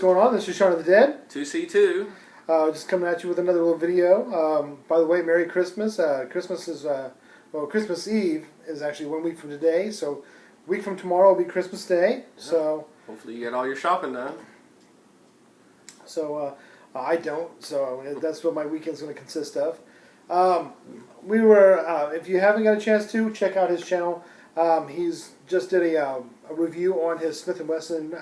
going on? This is Shaun of the Dead. 2C2. Just coming at you with another little video. By the way, Merry Christmas. Christmas is, Christmas Eve is actually 1 week from today. So a week from tomorrow will be Christmas Day. So hopefully you get all your shopping done. So I don't. So that's what my weekend's going to consist of. If you haven't got a chance to, check out his channel. He's just did a review on his Smith & Wesson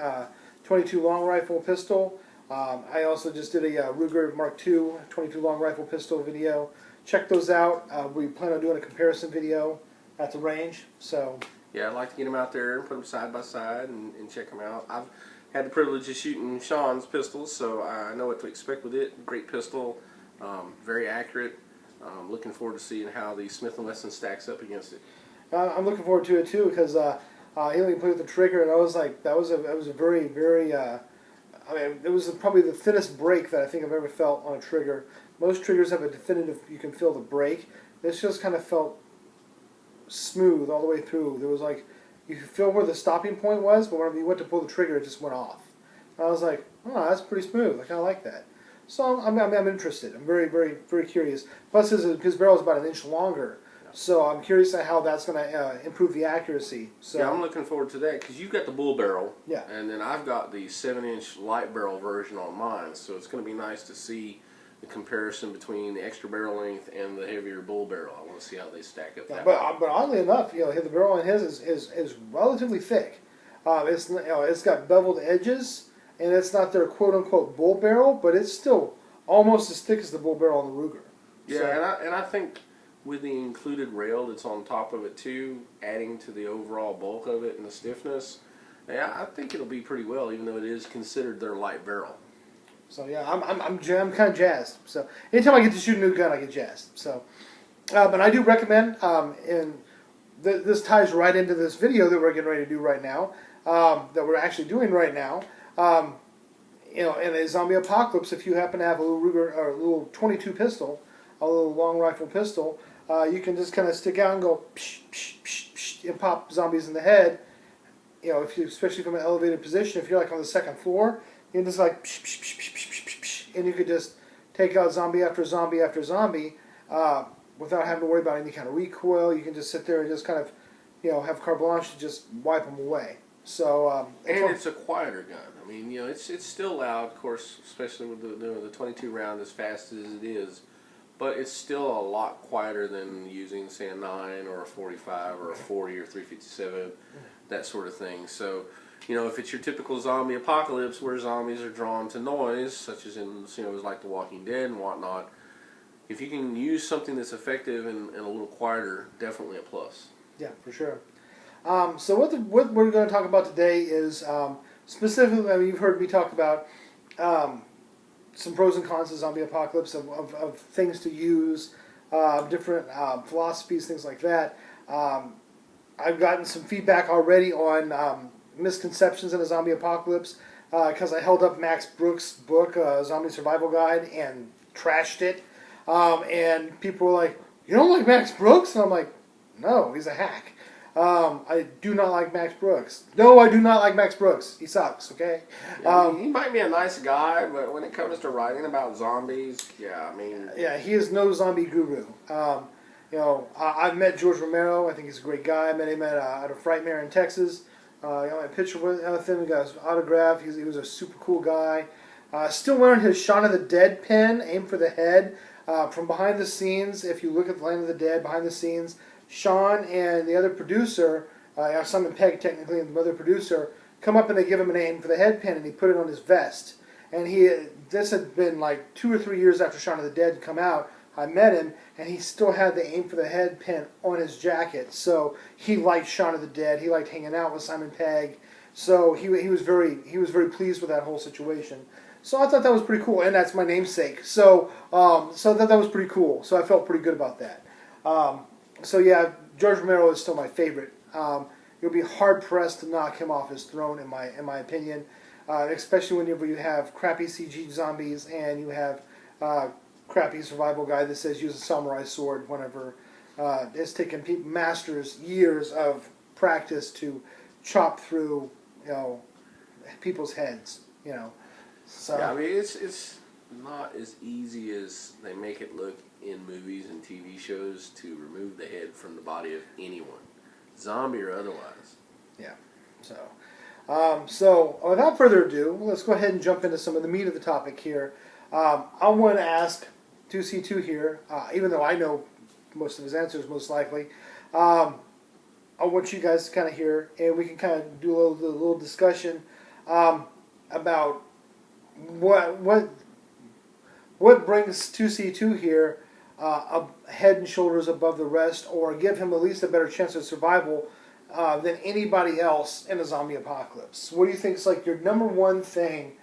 22 long rifle pistol. I also just did a Ruger Mark II 22 long rifle pistol video. Check those out. We plan on doing a comparison video at the range. So yeah, I'd like to get them out there and put them side by side and check them out. I've had the privilege of shooting Shaun's pistols, so I know what to expect with it. Great pistol, very accurate. Looking forward to seeing how the Smith & Wesson stacks up against it. I'm looking forward to it too, because he let me play with the trigger, and I was like, that was a very, very. I mean, it was probably the thinnest break that I think I've ever felt on a trigger. Most triggers have a definitive, you can feel the break. This just kind of felt smooth all the way through. There was like, you could feel where the stopping point was, but whenever you went to pull the trigger, it just went off. And I was like, oh, that's pretty smooth. I kind of like that. So I'm interested. I'm very, very, very curious. Plus, his barrel is about an inch longer. So I'm curious at how that's going to improve the accuracy. So yeah, I'm looking forward to that because you've got the bull barrel, yeah, and then I've got the 7-inch light barrel version on mine. So it's going to be nice to see the comparison between the extra barrel length and the heavier bull barrel. I want to see how they stack up. Yeah, but oddly enough, the barrel on his is relatively thick. It's got beveled edges, and it's not their quote unquote bull barrel, but it's still almost as thick as the bull barrel on the Ruger. Yeah, so, and I think with the included rail that's on top of it too, adding to the overall bulk of it and the stiffness, yeah, I think it'll be pretty well, even though it is considered their light barrel. So yeah, I'm kind of jazzed. So anytime I get to shoot a new gun, I get jazzed. So, but I do recommend, this ties right into this video that we're getting ready to do right now, that we're actually doing right now. In a zombie apocalypse, if you happen to have a little Ruger or a little 22 pistol, a little long rifle pistol, you can just kind of stick out and go psh, psh, psh, psh, and pop zombies in the head. Especially from an elevated position, if you're like on the second floor, you can just like psh, psh, psh, psh, psh, psh, psh, and you could just take out zombie after zombie after zombie without having to worry about any kind of recoil. You can just sit there and just kind of, have carte blanche to just wipe them away. So and it's a quieter gun. I mean, it's still loud, of course, especially with the 22 round as fast as it is. But it's still a lot quieter than using, say, a 9 or a 45 or a 40 or 357, that sort of thing. So, if it's your typical zombie apocalypse where zombies are drawn to noise, such as in, like The Walking Dead and whatnot, if you can use something that's effective and a little quieter, definitely a plus. Yeah, for sure. So what we're going to talk about today is specifically, you've heard me talk about some pros and cons of zombie apocalypse, of things to use, different philosophies, things like that. I've gotten some feedback already on misconceptions in a zombie apocalypse because I held up Max Brooks' book, Zombie Survival Guide, and trashed it. And people were like, "You don't like Max Brooks?" And I'm like, "No, he's a hack. I do not like Max Brooks. No, I do not like Max Brooks. He sucks, okay?" Yeah, he might be a nice guy, but when it comes to writing about zombies, yeah, I mean... Yeah, he is no zombie guru. I've met George Romero. I think he's a great guy. I met him at a Frightmare in Texas. I got my picture with him. Got his autograph. He was a super cool guy. Still wearing his Shaun of the Dead pen, Aim for the Head. From behind the scenes, if you look at the Land of the Dead, behind the scenes, Shaun and the other producer, Simon Pegg technically, and the other producer, come up and they give him an Aim for the Head pin, and he put it on his vest. And this had been like 2 or 3 years after Shaun of the Dead had come out. I met him, and he still had the Aim for the Head pin on his jacket. So he liked Shaun of the Dead. He liked hanging out with Simon Pegg. So he was very pleased with that whole situation. So I thought that was pretty cool, and that's my namesake. So that was pretty cool. So I felt pretty good about that. So yeah, George Romero is still my favorite. You'll be hard pressed to knock him off his throne, in my opinion. Especially whenever you have crappy CG zombies and you have crappy survival guy that says use a samurai sword. Whenever it's taken masters years of practice to chop through people's heads. So Yeah, I mean it's not as easy as they make it look in movies and TV shows to remove the head from the body of anyone, zombie or otherwise. yeah. So without further ado, let's go ahead and jump into some of the meat of the topic here. I want to ask 2C2 here, even though I know most of his answers most likely. I want you guys to kind of hear, and we can kind of do a little discussion about what brings 2C2 here head and shoulders above the rest, or give him at least a better chance of survival than anybody else in a zombie apocalypse. What do you think is like your number one thing?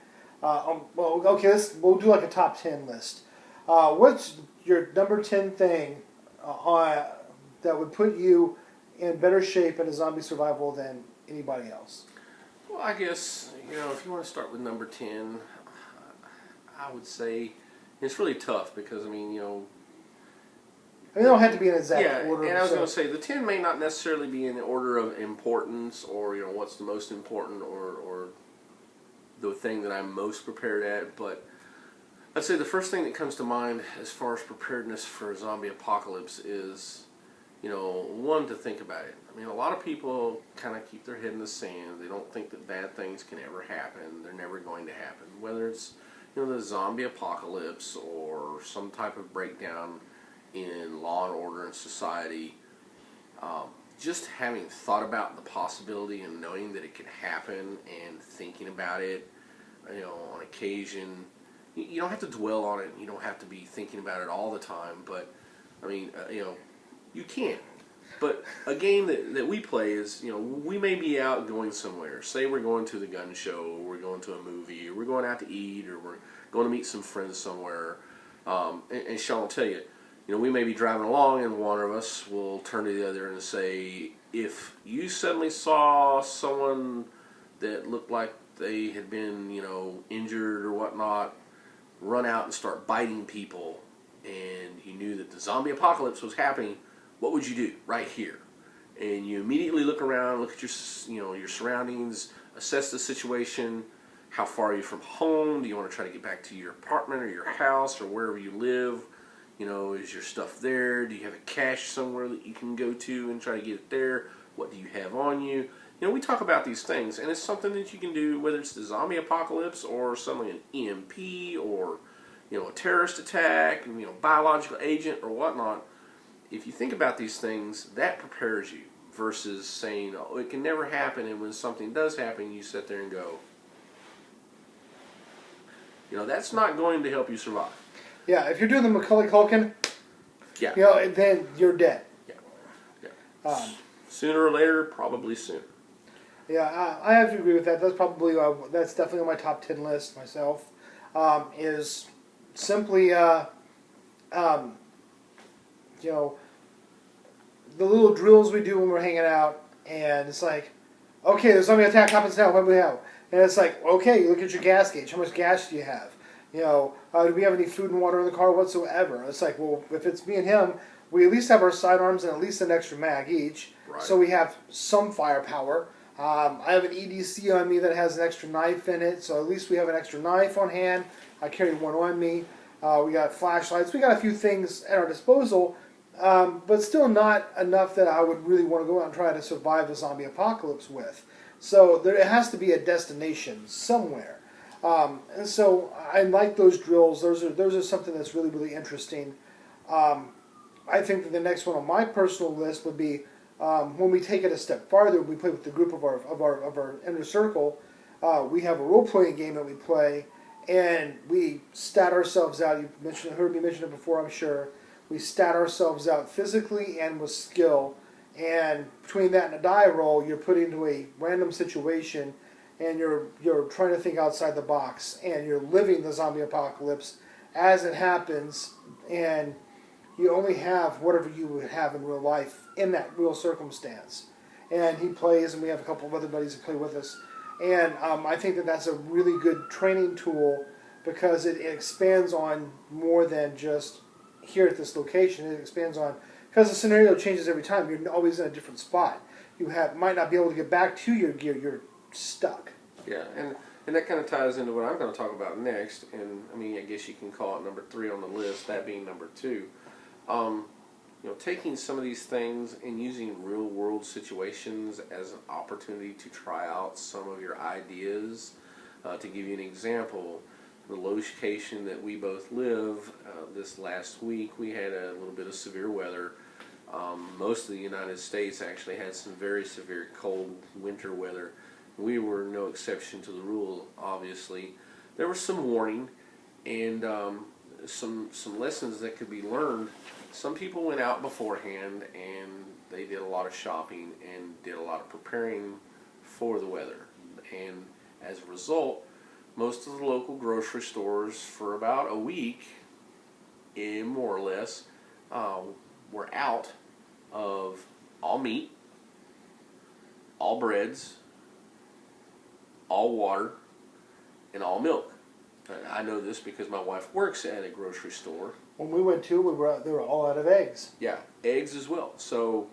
Well, okay, we'll do like a top 10 list. What's your number 10 thing that would put you in better shape in a zombie survival than anybody else? Well, I guess, if you want to start with number 10, I would say it's really tough because, I mean, they don't have to be in exact order. And I was going to say, the 10 may not necessarily be in the order of importance or, what's the most important or the thing that I'm most prepared at, but I'd say the first thing that comes to mind as far as preparedness for a zombie apocalypse is, one, to think about it. I mean, a lot of people kind of keep their head in the sand. They don't think that bad things can ever happen. They're never going to happen. Whether it's, the zombie apocalypse or some type of breakdown in law and order and society, just having thought about the possibility and knowing that it can happen and thinking about it, on occasion. You don't have to dwell on it. You don't have to be thinking about it all the time. But, I mean, you can. But a game that we play is, we may be out going somewhere. Say we're going to the gun show, or we're going to a movie, or we're going out to eat, or we're going to meet some friends somewhere. And Sean will tell you, we may be driving along and one of us will turn to the other and say, if you suddenly saw someone that looked like they had been, injured or whatnot, run out and start biting people, and you knew that the zombie apocalypse was happening, what would you do right here? And you immediately look around, look at your surroundings, assess the situation. How far are you from home? Do you want to try to get back to your apartment or your house or wherever you live? Is your stuff there? Do you have a cache somewhere that you can go to and try to get it there? What do you have on you? We talk about these things, and it's something that you can do, whether it's the zombie apocalypse or suddenly an EMP or, a terrorist attack, biological agent or whatnot. If you think about these things, that prepares you versus saying, oh, it can never happen, and when something does happen, you sit there and go, that's not going to help you survive. Yeah, if you're doing the Macaulay Culkin, yeah, then you're dead. Yeah. Sooner or later, probably sooner. Yeah, I have to agree with that. That's definitely on my top 10 list myself. Is simply the little drills we do when we're hanging out, and it's like, okay, there's zombie attack happens now. What do we have? And it's like, okay, you look at your gas gauge. How much gas do you have? Do we have any food and water in the car whatsoever? It's like, well, if it's me and him, we at least have our sidearms and at least an extra mag each, right. So we have some firepower. I have an EDC on me that has an extra knife in it, so at least we have an extra knife on hand. I carry one on me. We got flashlights. We got a few things at our disposal, but still not enough that I would really want to go out and try to survive a zombie apocalypse with. So there has to be a destination somewhere. And so I like those drills. Those are something that's really, really interesting. I think that the next one on my personal list would be when we take it a step farther. We play with the group of our inner circle. We have a role playing game that we play, and we stat ourselves out. You heard me mention it before, I'm sure. We stat ourselves out physically and with skill. And between that and a die roll, you're put into a random situation, and you're trying to think outside the box, and you're living the zombie apocalypse as it happens, and you only have whatever you would have in real life in that real circumstance. And he plays, and we have a couple of other buddies that play with us. And I think that that's a really good training tool because it expands on more than just here at this location. It expands on, because the scenario changes every time. You're always in a different spot. You might not be able to get back to your gear. You're stuck. Yeah, and And that kind of ties into what I'm going to talk about next. And I mean, I guess you can call it number 3 on the list, that being number 2. Taking some of these things and using real world situations as an opportunity to try out some of your ideas. To give you an example, the location that we both live, this last week we had a little bit of severe weather. Most of the United States actually had some very severe cold winter weather. We were no exception to the rule, obviously. There was some warning and some lessons that could be learned. Some people went out beforehand and they did a lot of shopping and did a lot of preparing for the weather. And as a result, most of the local grocery stores for about a week, more or less, were out of all meat, all breads, all water, and all milk. I know this because my wife works at a grocery store. When we went to, they were all out of eggs. Yeah, eggs as well. So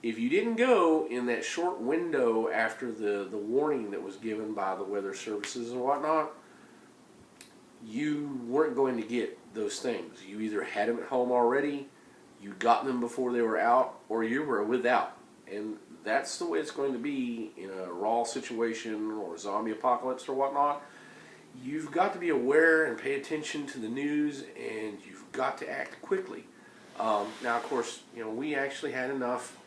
if you didn't go in that short window after the warning that was given by the weather services and whatnot, you weren't going to get those things. You either had them at home already, you got them before they were out, or you were without. And that's the way it's going to be in a raw situation or zombie apocalypse or whatnot. You've got to be aware and pay attention to the news, and you've got to act quickly. Now, of course, we actually had enough.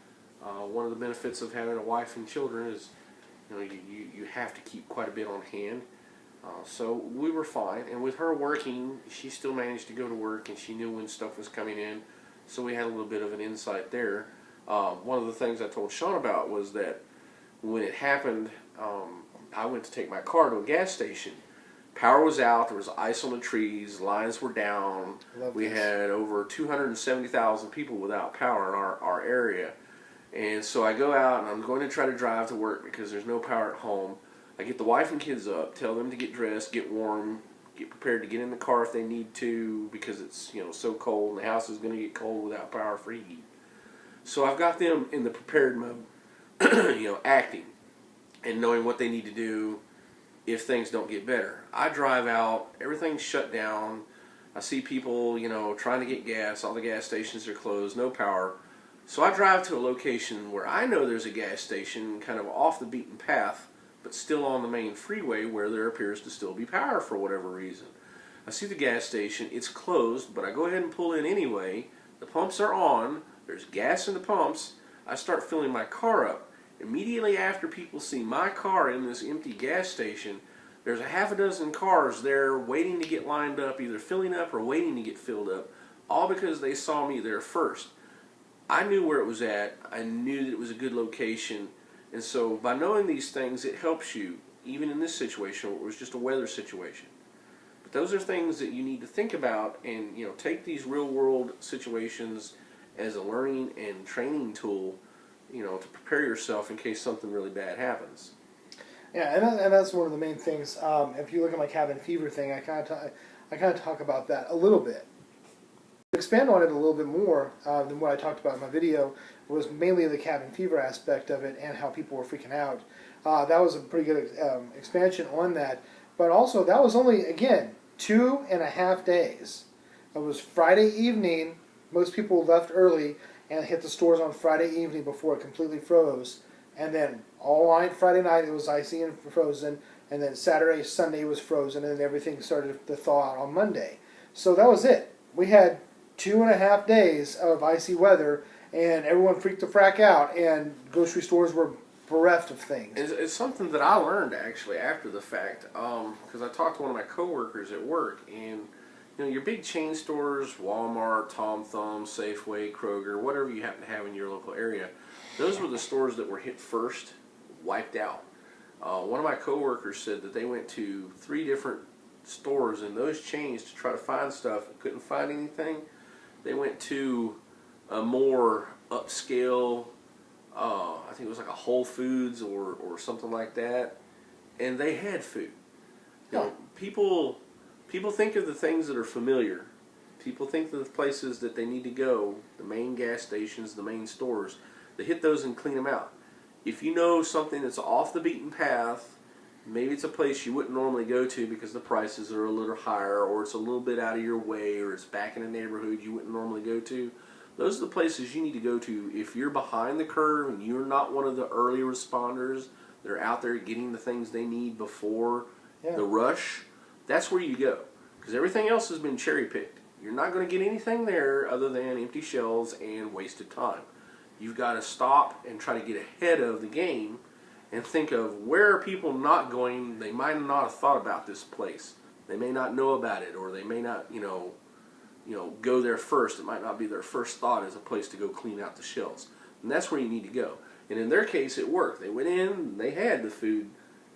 One of the benefits of having a wife and children is, you have to keep quite a bit on hand. So we were fine, and with her working, she still managed to go to work, and she knew when stuff was coming in. So we had a little bit of an insight there. One of the things I told Sean about was that when it happened, I went to take my car to a gas station. Power was out, there was ice on the trees, lines were down. We had over 270,000 people without power in our area. And so I go out and I'm going to try to drive to work because there's no power at home. I get the wife and kids up, tell them to get dressed, get warm, get prepared to get in the car if they need to because it's so cold and the house is going to get cold without power for heat. So I've got them in the prepared mode, acting and knowing what they need to do if things don't get better. I drive out, everything's shut down. I see people, trying to get gas. All the gas stations are closed, no power. So I drive to a location where I know there's a gas station kind of off the beaten path, but still on the main freeway where there appears to still be power for whatever reason. I see the gas station, it's closed, but I go ahead and pull in anyway. The pumps are on, there's gas in the pumps. I start filling my car up. Immediately after people see my car in this empty gas station, there's a half a dozen cars there waiting to get lined up, either filling up or waiting to get filled up, all because they saw me there first. I knew where it was at. I knew that it was a good location. And so by knowing these things, it helps you, even in this situation where it was just a weather situation. But those are things that you need to think about and take these real world situations as a learning and training tool to prepare yourself in case something really bad happens. Yeah, and that's one of the main things. If you look at my cabin fever thing, I kind of talk about that a little bit. To expand on it a little bit more than what I talked about in my video was mainly the cabin fever aspect of it and how people were freaking out. That was a pretty good expansion on that. But also, that was only, again, 2.5 days. It was Friday evening. Most people left early and hit the stores on Friday evening before it completely froze. And then all night Friday night it was icy and frozen. And then Saturday, Sunday was frozen. And then everything started to thaw out on Monday. So that was it. We had 2.5 days of icy weather, and everyone freaked the frack out, and grocery stores were bereft of things. It's something that I learned actually after the fact, because I talked to one of my coworkers at work, and your big chain stores, Walmart, Tom Thumb, Safeway, Kroger, whatever you happen to have in your local area, those were the stores that were hit first, wiped out. One of my coworkers said that they went to 3 different stores in those chains to try to find stuff, couldn't find anything. They went to a more upscale, I think it was like a Whole Foods or something like that, and they had food. People think of the things that are familiar. People think of the places that they need to go, the main gas stations, the main stores. They hit those and clean them out. If you know something that's off the beaten path Maybe it's a place you wouldn't normally go to because the prices are a little higher, or it's a little bit out of your way, or it's back in a neighborhood you wouldn't normally go to. Those are the places you need to go to if you're behind the curve and you're not one of the early responders that are out there getting the things they need before the rush. That's where you go, because everything else has been cherry picked. You're not going to get anything there other than empty shelves and wasted time. You've got to stop and try to get ahead of the game and think of where are people not going. They might not have thought about this place. They may not know about it, or they may not, go there first. It might not be their first thought as a place to go clean out the shelves. And that's where you need to go. And in their case, it worked. They went in, they had the food.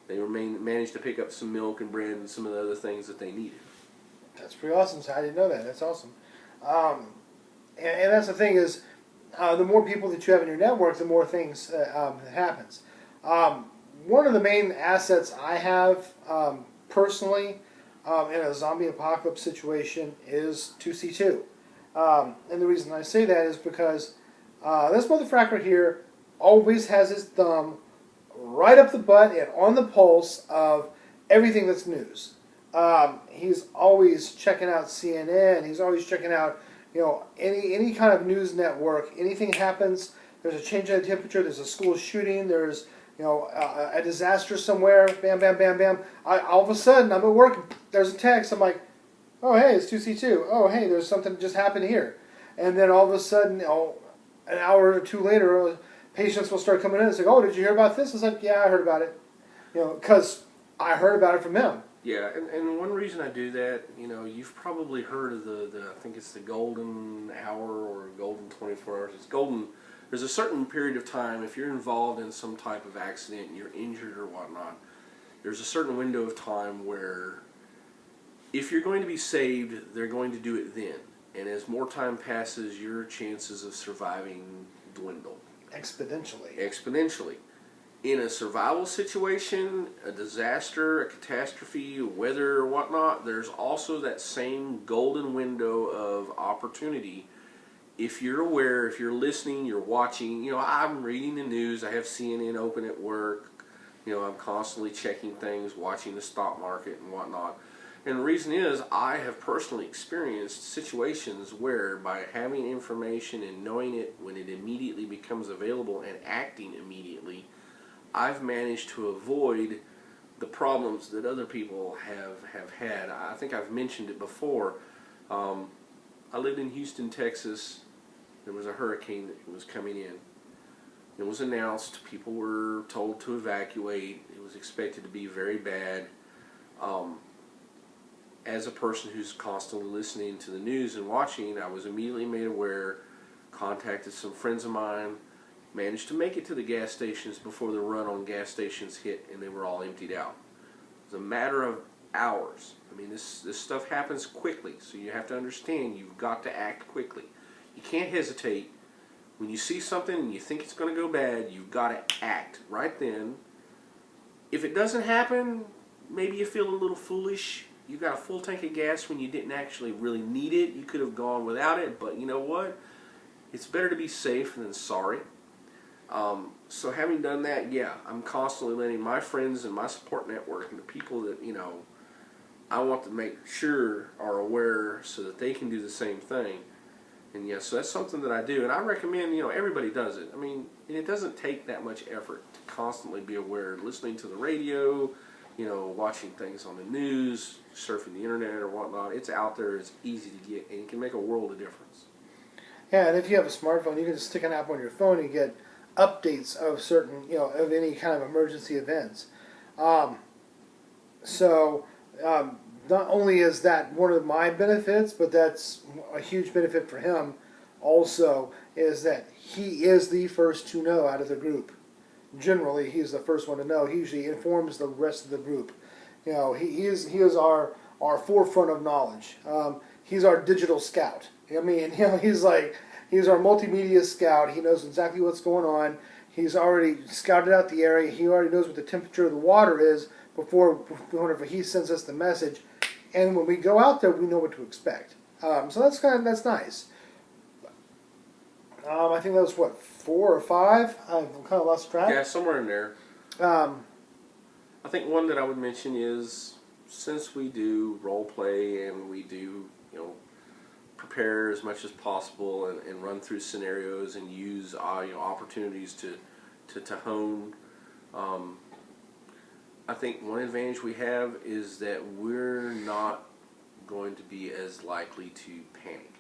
They managed to pick up some milk and bread and some of the other things that they needed. That's pretty awesome. So I didn't know that. That's awesome. And that's the thing is, the more people that you have in your network, the more things that happens. One of the main assets I have personally in a zombie apocalypse situation is 2C2. And the reason I say that is because this motherfucker here always has his thumb right up the butt and on the pulse of everything that's news. He's always checking out CNN. He's always checking out, any kind of news network. Anything happens, there's a change in the temperature, there's a school shooting, there's a disaster somewhere, bam, bam, bam, bam. All of a sudden, I'm at work, there's a text, I'm like, oh, hey, it's 2C2. Oh, hey, there's something just happened here. And then all of a sudden, an hour or two later, patients will start coming in and say, oh, did you hear about this? It's like, yeah, I heard about it. Because I heard about it from him. Yeah, and one reason I do that, you've probably heard of the I think it's the golden hour or golden 24 hours. It's golden. There's a certain period of time, if you're involved in some type of accident and you're injured or whatnot, there's a certain window of time where if you're going to be saved, they're going to do it then. And as more time passes, your chances of surviving dwindle. Exponentially. In a survival situation, a disaster, a catastrophe, weather or whatnot, there's also that same golden window of opportunity. If you're aware, if you're listening, you're watching, I'm reading the news, I have CNN open at work, I'm constantly checking things, watching the stock market and whatnot. And the reason is, I have personally experienced situations where by having information and knowing it when it immediately becomes available and acting immediately, I've managed to avoid the problems that other people have had. I think I've mentioned it before. I lived in Houston, Texas. There was a hurricane that was coming in. It was announced. People were told to evacuate. It was expected to be very bad. As a person who's constantly listening to the news and watching, I was immediately made aware, contacted some friends of mine, managed to make it to the gas stations before the run on gas stations hit and they were all emptied out. It was a matter of hours. I mean, this stuff happens quickly, so you have to understand you've got to act quickly. You can't hesitate. When you see something and you think it's going to go bad, you've got to act right then. If it doesn't happen, maybe you feel a little foolish. You got a full tank of gas when you didn't actually really need it. You could have gone without it, but you know what? It's better to be safe than sorry. So having done that, yeah, I'm constantly letting my friends and my support network and the people that, I want to make sure are aware so that they can do the same thing. And yeah, so that's something that I do. And I recommend, everybody does it. I mean, and it doesn't take that much effort to constantly be aware, listening to the radio, watching things on the news, surfing the internet or whatnot. It's out there, it's easy to get, and it can make a world of difference. Yeah, and if you have a smartphone, you can just stick an app on your phone and get updates of certain, of any kind of emergency events. Not only is that one of my benefits, but that's a huge benefit for him also, is that he is the first to know out of the group. Generally, he's the first one to know. He usually informs the rest of the group. He is our forefront of knowledge. He's our digital scout. I mean, he's our multimedia scout. He knows exactly what's going on. He's already scouted out the area. He already knows what the temperature of the water is whenever he sends us the message. And when we go out there, we know what to expect. So that's nice. I think that was 4 or 5. I've kind of lost track. Yeah, somewhere in there. I think one that I would mention is, since we do role play and we do, prepare as much as possible and run through scenarios and use opportunities to hone. I think one advantage we have is that we're not going to be as likely to panic.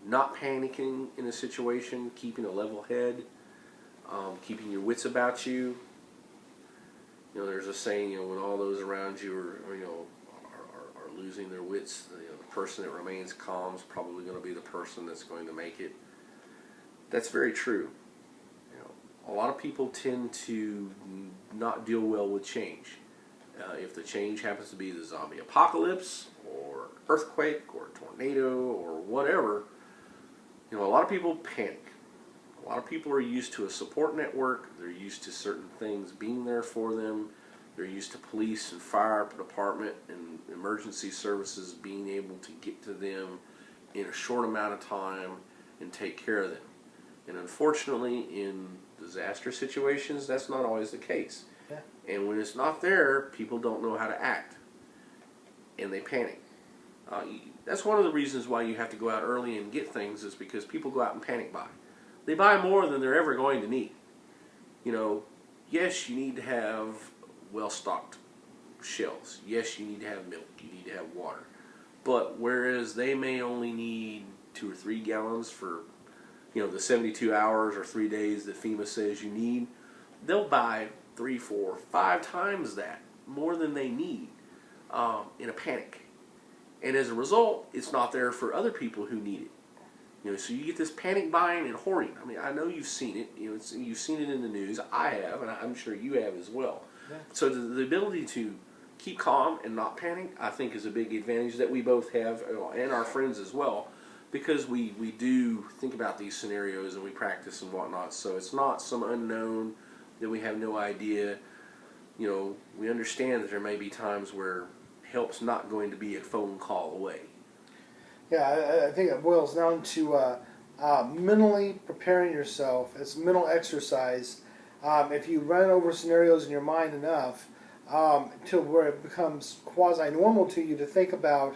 Not panicking in a situation, keeping a level head, keeping your wits about you. There's a saying, when all those around you are losing their wits, the person that remains calm is probably going to be the person that's going to make it. That's very true. A lot of people tend to not deal well with change. If the change happens to be the zombie apocalypse or earthquake or tornado or whatever, a lot of people panic. A lot of people are used to a support network. They're used to certain things being there for them. They're used to police and fire department and emergency services being able to get to them in a short amount of time and take care of them. And unfortunately, in disaster situations, that's not always the case. Yeah. And when it's not there, people don't know how to act. And they panic. That's one of the reasons why you have to go out early and get things, is because people go out and panic buy. They buy more than they're ever going to need. Yes, you need to have well-stocked shelves. Yes, you need to have milk. You need to have water. But whereas they may only need 2 or 3 gallons for, the 72 hours or 3 days that FEMA says you need, they'll buy 3, 4, 5 times that, more than they need, in a panic. And as a result, it's not there for other people who need it. So you get this panic buying and hoarding. I mean, I know you've seen it. You've seen it in the news. I have, and I'm sure you have as well. Yeah. So the ability to keep calm and not panic, I think, is a big advantage that we both have, and our friends as well, because we do think about these scenarios and we practice and whatnot. So it's not some unknown that we have no idea. We understand that there may be times where help's not going to be a phone call away. Yeah, I think it boils down to mentally preparing yourself. It's mental exercise. If you run over scenarios in your mind enough to where it becomes quasi-normal to you to think about,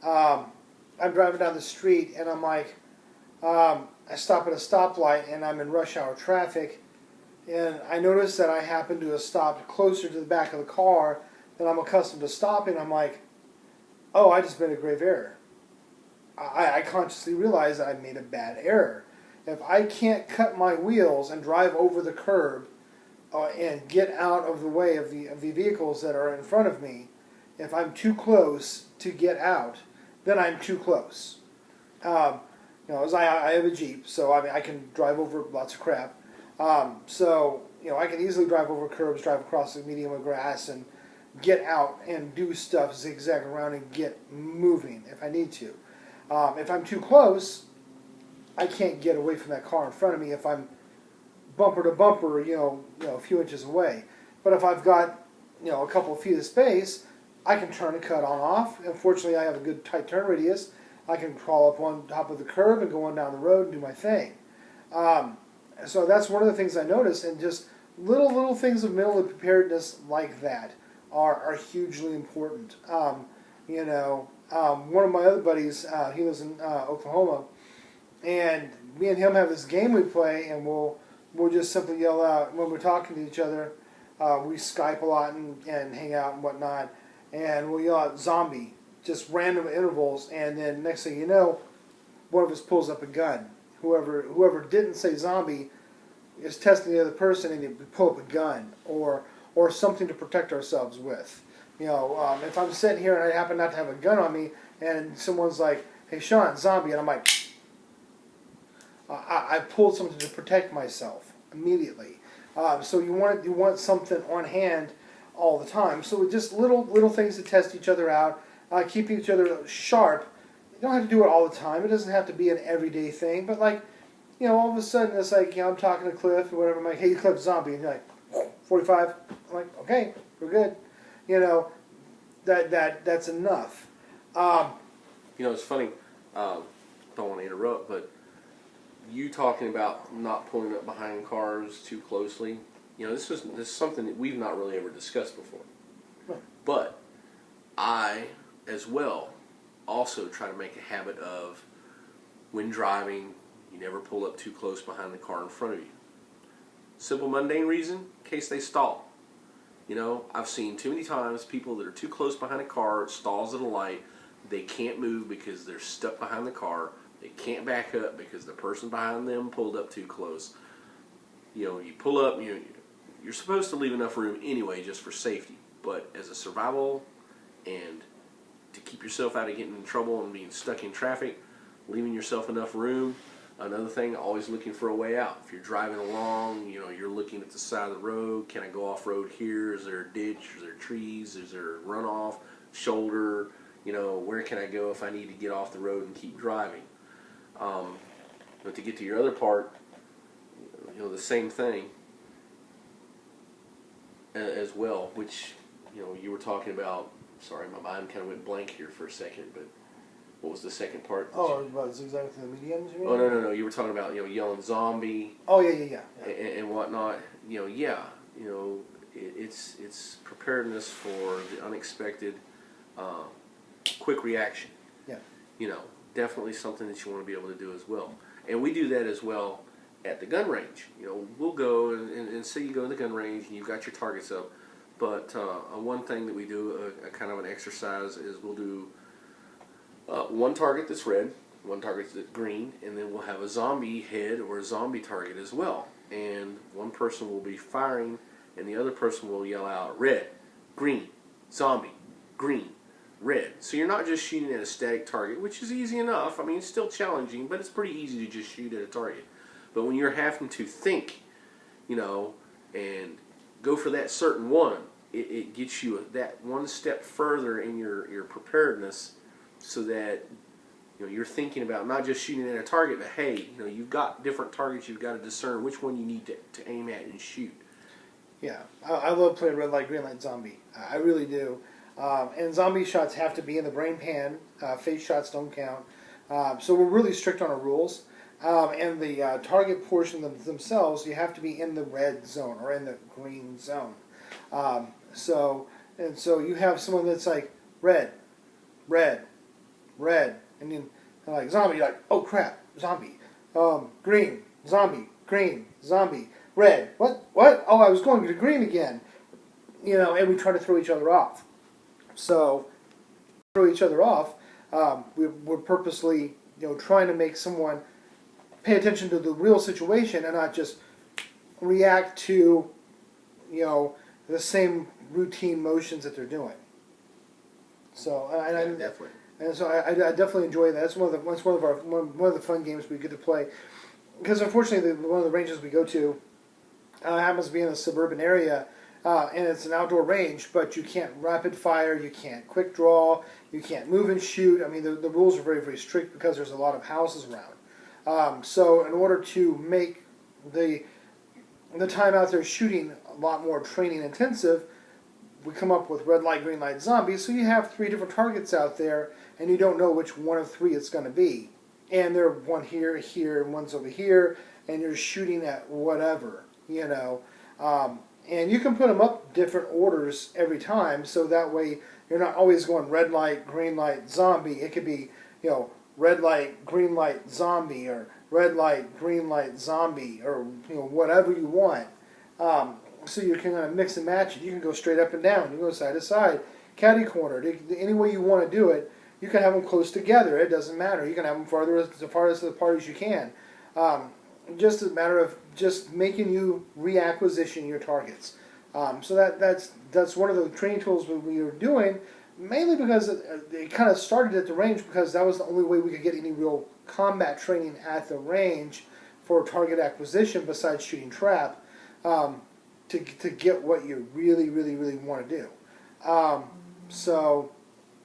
I'm driving down the street and I'm like, I stop at a stoplight and I'm in rush hour traffic, and I notice that I happen to have stopped closer to the back of the car than I'm accustomed to stopping. I'm like, oh, I just made a grave error. I consciously realize that I made a bad error. If I can't cut my wheels and drive over the curb and get out of the way of the vehicles that are in front of me, if I'm too close to get out, then I'm too close. As I have a Jeep, so I can drive over lots of crap. So I can easily drive over curbs, drive across the median of grass, and get out and do stuff, zigzag around and get moving if I need to. If I'm too close, I can't get away from that car in front of me if I'm bumper to bumper, a few inches away. But if I've got, a couple of feet of space, I can turn and cut on off. Unfortunately, I have a good tight turn radius. I can crawl up on top of the curb and go on down the road and do my thing. So that's one of the things I noticed, and just little things of mental preparedness like that are hugely important. One of my other buddies, he lives in Oklahoma, and me and him have this game we play, and we'll just simply yell out when we're talking to each other. We Skype a lot and hang out and whatnot, and we'll yell out zombie, just random intervals, and then next thing you know, one of us pulls up a gun. Whoever didn't say zombie is testing the other person, and you pull up a gun or something to protect ourselves with. If I'm sitting here and I happen not to have a gun on me, and someone's like, "Hey, Sean, zombie," and I'm like, I pulled something to protect myself immediately. So you want something on hand all the time. So just little things to test each other out, keep each other sharp. You don't have to do it all the time. It doesn't have to be an everyday thing. But all of a sudden it's like, I'm talking to Cliff or whatever. I'm like, "Hey, Cliff, zombie," and you're like, 45. I'm like, okay, we're good. That's enough. It's funny. Don't want to interrupt, but you talking about not pulling up behind cars too closely. this is something that we've not really ever discussed before. Right. But I, as well, also try to make a habit of, when driving, you never pull up too close behind the car in front of you. Simple, mundane reason, in case they stall. I've seen too many times people that are too close behind a car, it stalls at a light, they can't move because they're stuck behind the car, they can't back up because the person behind them pulled up too close. You pull up, you're supposed to leave enough room anyway just for safety, but as a survival and to keep yourself out of getting in trouble and being stuck in traffic, leaving yourself enough room. Another thing, always looking for a way out. If you're driving along, you're looking at the side of the road. Can I go off-road here? Is there a ditch? Is there trees? Is there a runoff? Shoulder? Where can I go if I need to get off the road and keep driving? But to get to your other part, the same thing as well, which, you were talking about. Sorry, my mind kind of went blank here for a second, but what was the second part? Oh, about zigzag to the mediums, you mean? Oh, no. You were talking about, yelling zombie. Oh, yeah. And whatnot. It's preparedness for the unexpected, quick reaction. Yeah. Definitely something that you want to be able to do as well. And we do that as well at the gun range. We'll go and say you go to the gun range and you've got your targets up. But one thing that we do, a kind of an exercise, is we'll do one target that's red, one target that's green, and then we'll have a zombie head or a zombie target as well. And one person will be firing, and the other person will yell out, red, green, zombie, green, red. So you're not just shooting at a static target, which is easy enough. I mean, it's still challenging, but it's pretty easy to just shoot at a target. But when you're having to think, and go for that certain one, it gets you that one step further in your preparedness, so that you're thinking about not just shooting at a target, but hey, you've got different targets. You've got to discern which one you need to aim at and shoot. Yeah, I love playing red light, green light, zombie. I really do. And zombie shots have to be in the brain pan. Face shots don't count. So we're really strict on our rules. And the target portion themselves, you have to be in the red zone or in the green zone. So you have someone that's like red, and then like zombie, you're like, oh crap, zombie. Green, zombie, red. What? Oh, I was going to green again. And we try to throw each other off. So we're purposely trying to make someone pay attention to the real situation and not just react to the same routine motions that they're doing. So Definitely. And so I definitely enjoy that. That's one of the fun games we get to play. Because unfortunately, one of the ranges we go to happens to be in a suburban area, and it's an outdoor range. But you can't rapid fire, you can't quick draw, you can't move and shoot. I mean, the rules are very, very strict because there's a lot of houses around. So in order to make the time out there shooting a lot more training intensive, we come up with red light, green light, zombie. So you have 3 different targets out there, and you don't know which one of 3 it's going to be. And they're one here, and one's over here, and you're shooting at whatever, and you can put them up different orders every time, so that way you're not always going red light, green light, zombie. It could be, red light, green light, zombie, or red light, green light, zombie, or whatever you want. So you can kind of mix and match it. You can go straight up and down. You can go side to side, catty corner. Any way you want to do it, you can have them close together. It doesn't matter. You can have them as far as you can. Just a matter of just making you reacquisition your targets. So that's one of the training tools we were doing, mainly because it kind of started at the range because that was the only way we could get any real combat training at the range for target acquisition besides shooting trap. To get what you really, really, really want to do.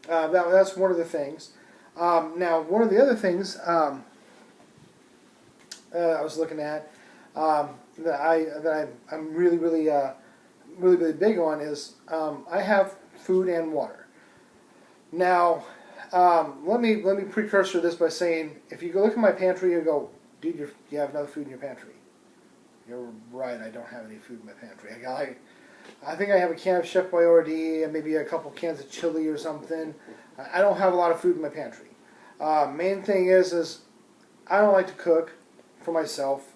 That's one of the things. Now, one of the other things I was looking at that I'm really, really, really, really big on is I have food and water. Now, let me precursor this by saying, if you go look at my pantry and go, dude, you have enough food in your pantry. You're right. I don't have any food in my pantry. I think I have a can of Chef Boyardee and maybe a couple cans of chili or something. I don't have a lot of food in my pantry. Main thing is I don't like to cook for myself.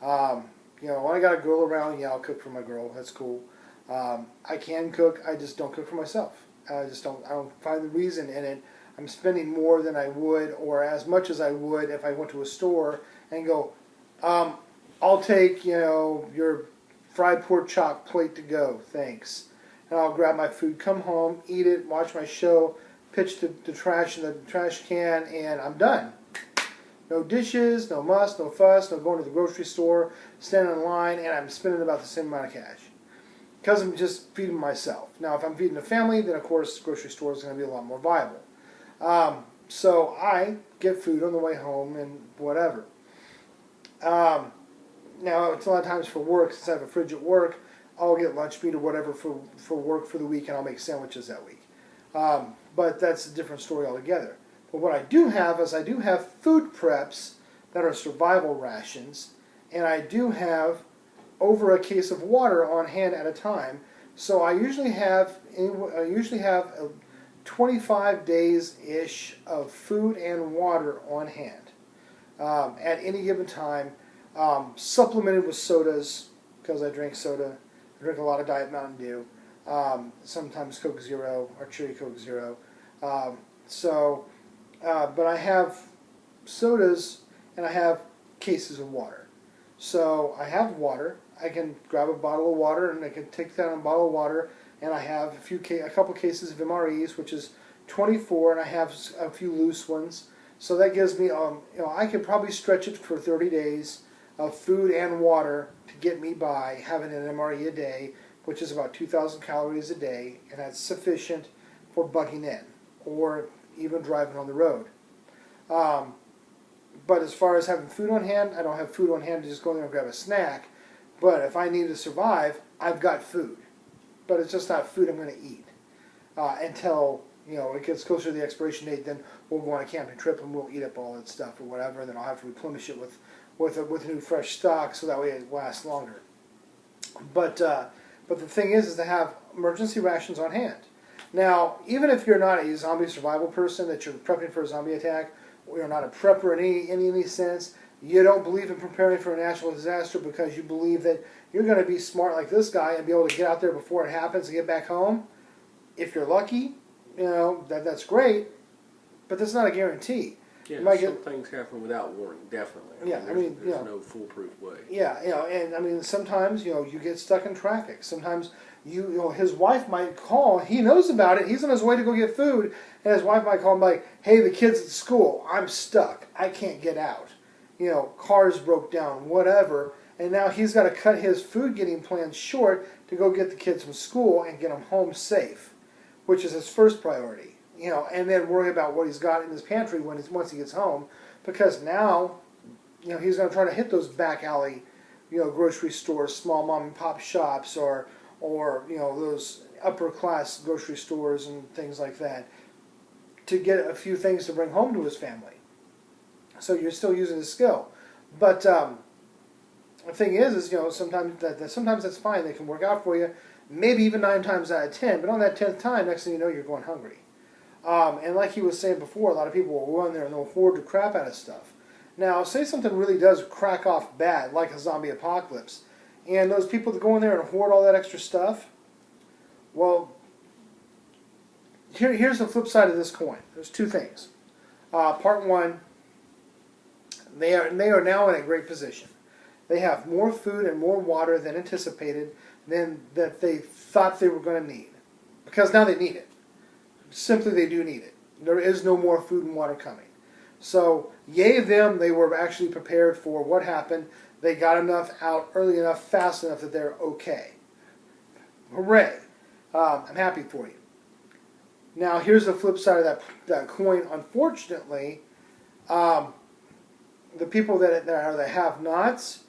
When I got a girl around, yeah, I'll cook for my girl. That's cool. I can cook. I just don't cook for myself. I don't find the reason in it. I'm spending more than I would, or as much as I would, if I went to a store and go, I'll take your fried pork chop plate to go, thanks. And I'll grab my food, come home, eat it, watch my show, pitch the trash in the trash can, and I'm done. No dishes, no muss, no fuss, no going to the grocery store, standing in line, and I'm spending about the same amount of cash. Because I'm just feeding myself. Now, if I'm feeding a family, then of course the grocery store is going to be a lot more viable. So I get food on the way home and whatever. Now, it's a lot of times for work, since I have a fridge at work, I'll get lunch meat or whatever for work for the week, and I'll make sandwiches that week. But that's a different story altogether. But what I do have is I do have food preps that are survival rations, and I do have over a case of water on hand at a time. So I usually have 25 days-ish of food and water on hand at any given time, supplemented with sodas, because I drink soda. I drink a lot of Diet Mountain Dew, sometimes Coke Zero or Cherry Coke Zero. But I have sodas and I have cases of water. So I have water. I can grab a bottle of water and I can take that on a bottle of water, and I have a couple cases of MREs, which is 24, and I have a few loose ones. So that gives me, I could probably stretch it for 30 days of food and water to get me by having an MRE a day, which is about 2,000 calories a day, and that's sufficient for bucking in or even driving on the road. But as far as having food on hand, I don't have food on hand to just go in there and grab a snack. But if I need to survive, I've got food. But it's just not food I'm going to eat until it gets closer to the expiration date. Then we'll go on a camping trip and we'll eat up all that stuff or whatever, and then I'll have to replenish it with new fresh stock, so that way it lasts longer. But the thing is to have emergency rations on hand. Now, even if you're not a zombie survival person, that you're prepping for a zombie attack, or you're not a prepper in any sense, you don't believe in preparing for a natural disaster because you believe that you're going to be smart like this guy and be able to get out there before it happens and get back home. If you're lucky, that's great, but that's not a guarantee. Yeah, some things happen without warning, definitely. Yeah, there's no foolproof way. Yeah, and sometimes you get stuck in traffic. Sometimes his wife might call. He knows about it. He's on his way to go get food, and his wife might call him like, "Hey, the kid's at school. I'm stuck. I can't get out. Cars broke down, whatever." And now he's got to cut his food getting plans short to go get the kids from school and get them home safe, which is his first priority. And then worry about what he's got in his pantry once he gets home, because now, he's going to try to hit those back alley, grocery stores, small mom and pop shops, or those upper class grocery stores and things like that, to get a few things to bring home to his family. So you're still using his skill, but the thing is sometimes that's fine. They can work out for you, maybe even 9 times out of 10. But on that 10th time, next thing you know, you're going hungry. And like he was saying before, a lot of people will run there and they'll hoard the crap out of stuff. Now, say something really does crack off bad, like a zombie apocalypse, and those people that go in there and hoard all that extra stuff, well, here's the flip side of this coin. There's 2 things. Part 1, they are now in a great position. They have more food and more water than anticipated, than that they thought they were going to need, because now they need it. Simply, they do need it. There is no more food and water coming. So, yay them, they were actually prepared for what happened. They got enough out early enough, fast enough that they're okay. Hooray. I'm happy for you. Now, here's the flip side of that coin. Unfortunately, the people that are the have-nots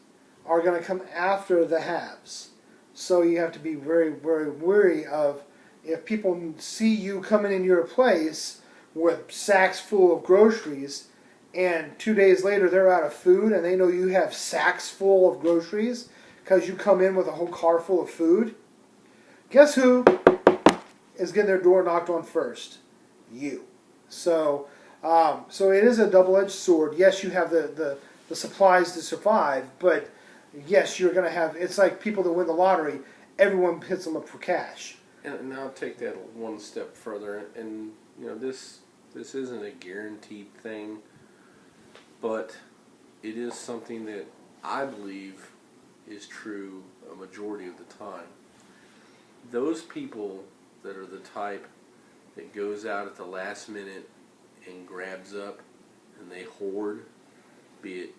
are going to come after the haves. So you have to be very, very wary of, if people see you coming in your place with sacks full of groceries, and 2 days later they're out of food, and they know you have sacks full of groceries because you come in with a whole car full of food, guess who is getting their door knocked on first? You. So, so it is a double-edged sword. Yes, you have the supplies to survive, but yes, you're going to have, it's like people that win the lottery, everyone hits them up for cash. And I'll take that one step further, and you know, this isn't a guaranteed thing, but it is something that I believe is true a majority of the time. Those people that are the type that goes out at the last minute and grabs up and they hoard, be it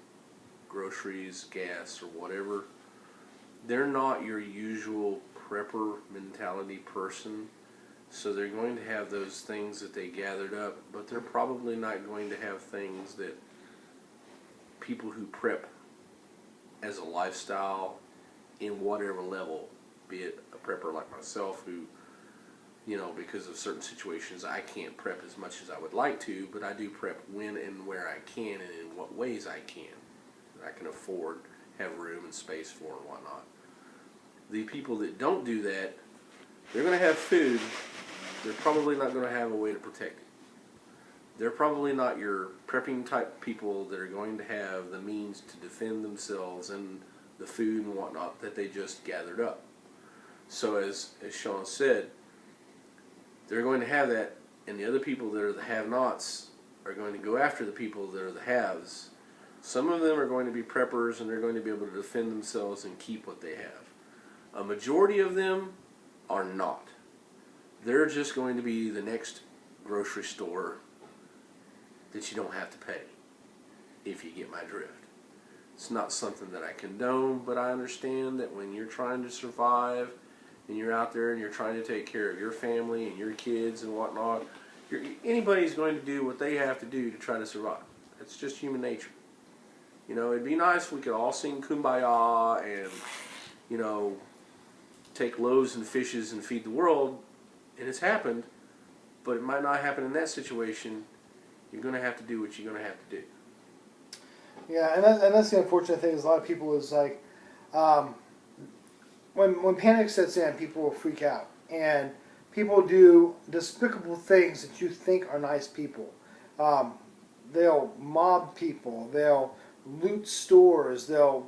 groceries, gas, or whatever, they're not your usual prepper mentality person. So they're going to have those things that they gathered up, but they're probably not going to have things that people who prep as a lifestyle in whatever level, be it a prepper like myself who, you know, because of certain situations I can't prep as much as I would like to, but I do prep when and where I can and in what ways I can. I can afford, have room and space for and whatnot. The people that don't do that, they're going to have food, they're probably not going to have a way to protect it. They're probably not your prepping type people that are going to have the means to defend themselves and the food and whatnot that they just gathered up. So as Sean said, they're going to have that, and the other people that are the have-nots are going to go after the people that are the haves. Some of them are going to be preppers and they're going to be able to defend themselves and keep what they have. A majority of them are not. They're just going to be the next grocery store that you don't have to pay, if you get my drift. It's not something that I condone, but I understand that when you're trying to survive and you're out there and you're trying to take care of your family and your kids and whatnot, anybody's going to do what they have to do to try to survive. It's just human nature. You know, it'd be nice if we could all sing Kumbaya and, you know, take loaves and fishes and feed the world, and it's happened, but it might not happen in that situation. You're going to have to do what you're going to have to do. Yeah, and that's the unfortunate thing is a lot of people is like, when panic sets in, people will freak out. And people do despicable things that you think are nice people. They'll mob people. They'll loot stores. They'll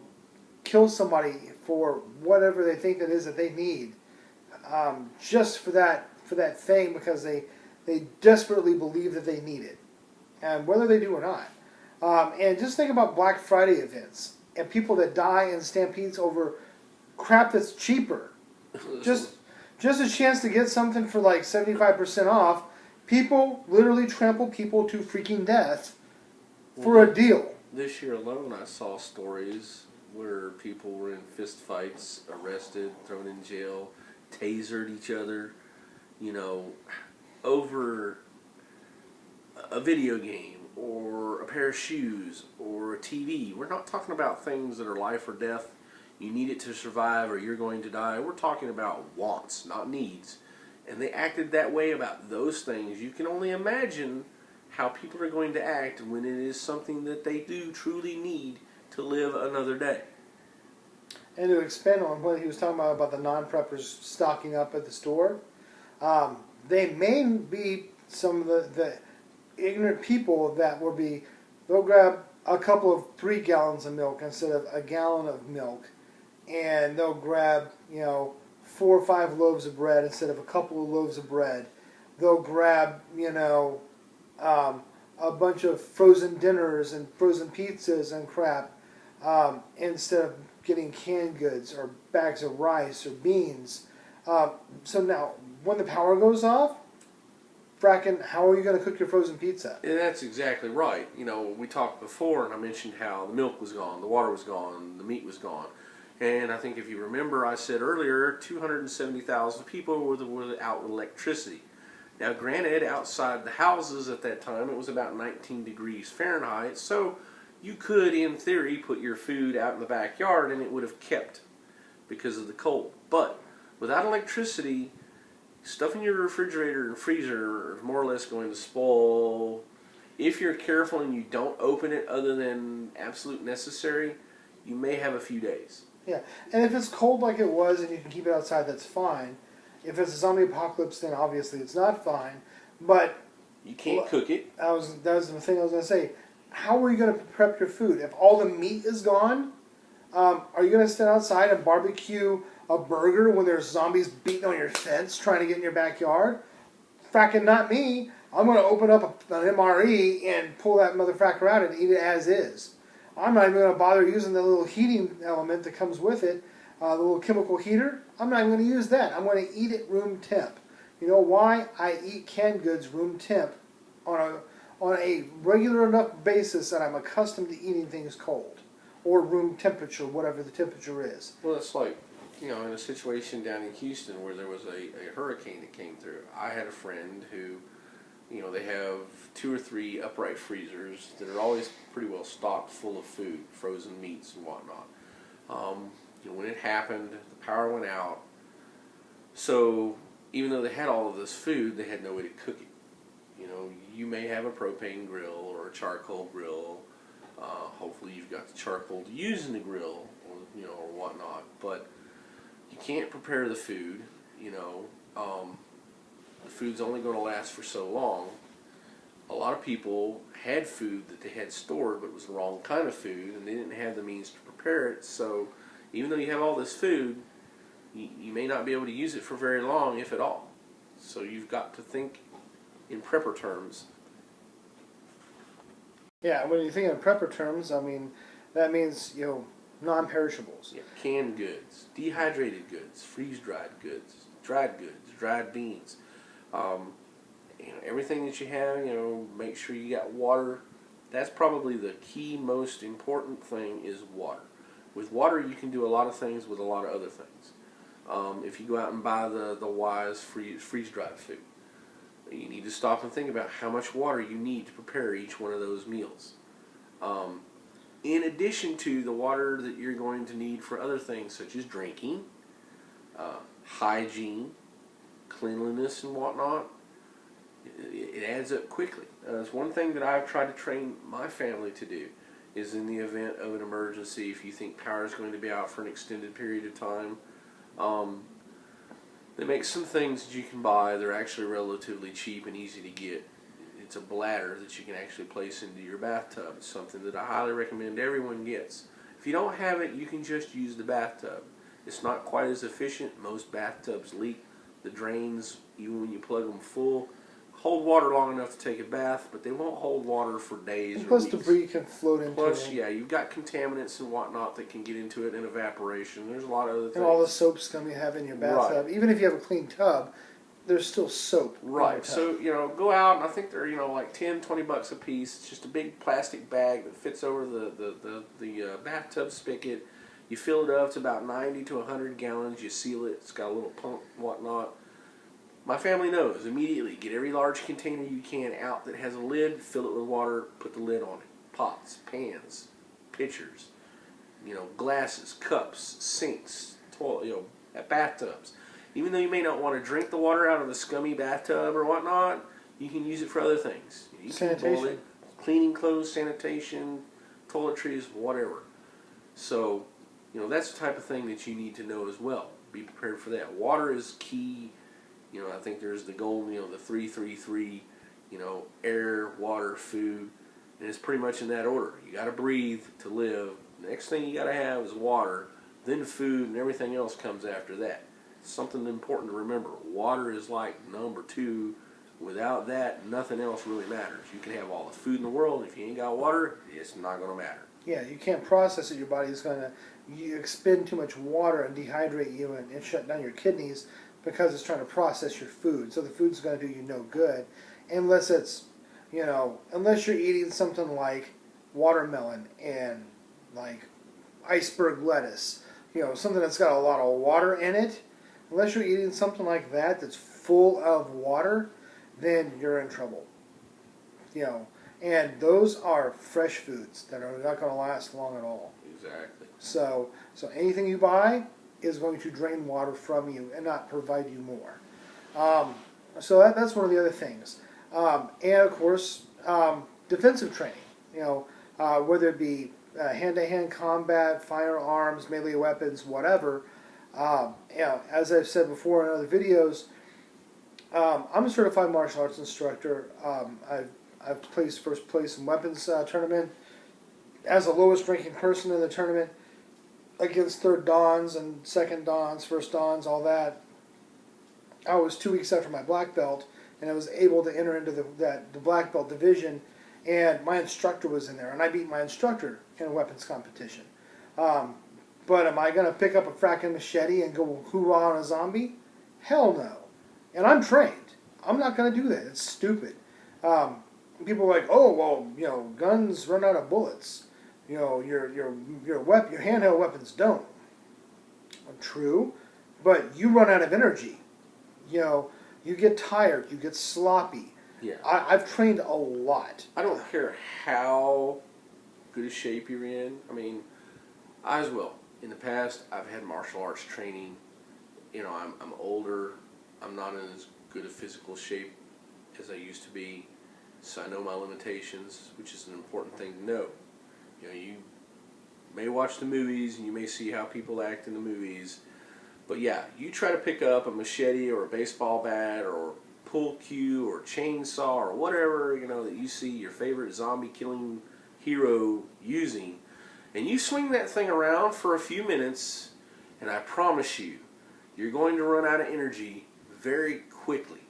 kill somebody for whatever they think it is that they need, just for that thing because they desperately believe that they need it, and whether they do or not. And just think about Black Friday events and people that die in stampedes over crap that's cheaper. just a chance to get something for like 75% off. People literally trample people to freaking death for a deal. This year alone, I saw stories where people were in fist fights, arrested, thrown in jail, tasered each other, you know, over a video game or a pair of shoes or a TV. We're not talking about things that are life or death. You need it to survive or you're going to die. We're talking about wants, not needs. And they acted that way about those things. You can only imagine how people are going to act when it is something that they do truly need to live another day. And to expand on what he was talking about the non-preppers stocking up at the store, they may be some of the ignorant people that will be, they'll grab a couple of 3 gallons of milk instead of a gallon of milk, and they'll grab, you know, 4 or 5 loaves of bread instead of a couple of loaves of bread. They'll grab, you know, a bunch of frozen dinners and frozen pizzas and crap, instead of getting canned goods or bags of rice or beans. So now, when the power goes off, fracking, how are you going to cook your frozen pizza? And that's exactly right. You know, we talked before and I mentioned how the milk was gone, the water was gone, the meat was gone. And I think if you remember, I said earlier, 270,000 people were without electricity. Now, granted, outside the houses at that time, it was about 19 degrees Fahrenheit, so you could, in theory, put your food out in the backyard and it would have kept because of the cold. But without electricity, stuff in your refrigerator and freezer is more or less going to spoil if you're careful and you don't open it other than absolute necessary, you may have a few days. Yeah, and if it's cold like it was and you can keep it outside, that's fine. If it's a zombie apocalypse, then obviously it's not fine. But You can't cook it. that was the thing I was going to say. How are you going to prep your food if all the meat is gone? Are you going to stand outside and barbecue a burger when there's zombies beating on your fence trying to get in your backyard? Fracking not me. I'm going to open up an MRE and pull that motherfucker out and eat it as is. I'm not even going to bother using the little heating element that comes with it, the little chemical heater. I'm not even going to use that. I'm going to eat it room temp. You know why? I eat canned goods room temp on a regular enough basis that I'm accustomed to eating things cold or room temperature, whatever the temperature is. Well, it's like, in a situation down in Houston where there was a hurricane that came through. I had a friend who, they have 2 or 3 upright freezers that are always pretty well stocked full of food, frozen meats and whatnot. When it happened, the power went out. So even though they had all of this food, they had no way to cook it. You may have a propane grill or a charcoal grill. Hopefully you've got the charcoal to use in the grill, or whatnot. But you can't prepare the food. The food's only going to last for so long. A lot of people had food that they had stored, but it was the wrong kind of food, and they didn't have the means to prepare it. So even though you have all this food, you may not be able to use it for very long, if at all. So you've got to think in prepper terms. Yeah, when you think in prepper terms, that means, non-perishables. Yeah, canned goods, dehydrated goods, freeze-dried goods, dried beans. Everything that you have, make sure you got water. That's probably the key, most important thing is water. With water, you can do a lot of things with a lot of other things. If you go out and buy the Wise freeze-dried food, you need to stop and think about how much water you need to prepare each one of those meals. In addition to the water that you're going to need for other things such as drinking, hygiene, cleanliness, and whatnot, it adds up quickly. It's one thing that I've tried to train my family to do is in the event of an emergency, if you think power is going to be out for an extended period of time, they make some things that you can buy. They're actually relatively cheap and easy to get. It's a bladder that you can actually place into your bathtub. It's something that I highly recommend everyone gets. If you don't have it, you can just use the bathtub. It's not quite as efficient. Most bathtubs leak. The drains, even when you plug them full, hold water long enough to take a bath, but they won't hold water for days or Plus weeks. debris can float into Plus, it. yeah, you've got contaminants and whatnot that can get into it in evaporation. There's a lot of other things. And all the soap's going to have in your bathtub. Right. Even if you have a clean tub, there's still soap. Right. In your tub. So, go out, and I think they're, like $10-20 a piece. It's just a big plastic bag that fits over the bathtub spigot. You fill it up to about 90 to 100 gallons. You seal it. It's got a little pump and whatnot. My family knows immediately. Get every large container you can out that has a lid, fill it with water, put the lid on it. Pots, pans, pitchers, glasses, cups, sinks, toilet, bathtubs. Even though you may not want to drink the water out of the scummy bathtub or whatnot, you can use it for other things. You can boil it, cleaning clothes, sanitation, toiletries, whatever. So, that's the type of thing that you need to know as well. Be prepared for that. Water is key. I think there's the goal, the 3-3-3, air, water, food, and it's pretty much in that order. You got to breathe to live. The next thing you got to have is water, then food, and everything else comes after that. It's something important to remember. Water is like number 2. Without that, nothing else really matters. You can have all the food in the world. If you ain't got water, it's not going to matter. Yeah, you can't process it. Your body's going to expend too much water and dehydrate you and shut down your kidneys because it's trying to process your food. So the food's going to do you no good unless it's, unless you're eating something like watermelon and like iceberg lettuce, something that's got a lot of water in it. Unless you're eating something like that that's full of water, then you're in trouble. And those are fresh foods that are not going to last long at all. Exactly. So anything you buy is going to drain water from you and not provide you more. So that's one of the other things. And of course, defensive training. Whether it be hand-to-hand combat, firearms, melee weapons, whatever. As I've said before in other videos, I'm a certified martial arts instructor. I've placed first place in weapons tournament as the lowest ranking person in the tournament against third dans and second dans, first dans, all that. I was 2 weeks after my black belt, and I was able to enter into the black belt division, and my instructor was in there, and I beat my instructor in a weapons competition. But am I going to pick up a fracking machete and go hoorah on a zombie? Hell no. And I'm trained. I'm not going to do that. It's stupid. People are like, oh, well, guns run out of bullets. Your handheld weapons don't. True, but you run out of energy. You get tired. You get sloppy. Yeah. I've trained a lot. I don't care how good a shape you're in. I mean, I as well. In the past, I've had martial arts training. I'm older. I'm not in as good a physical shape as I used to be. So I know my limitations, which is an important thing to know. You may watch the movies and you may see how people act in the movies. But yeah, you try to pick up a machete or a baseball bat or pull cue or chainsaw or whatever, that you see your favorite zombie killing hero using, and you swing that thing around for a few minutes, and I promise you, you're going to run out of energy very quickly.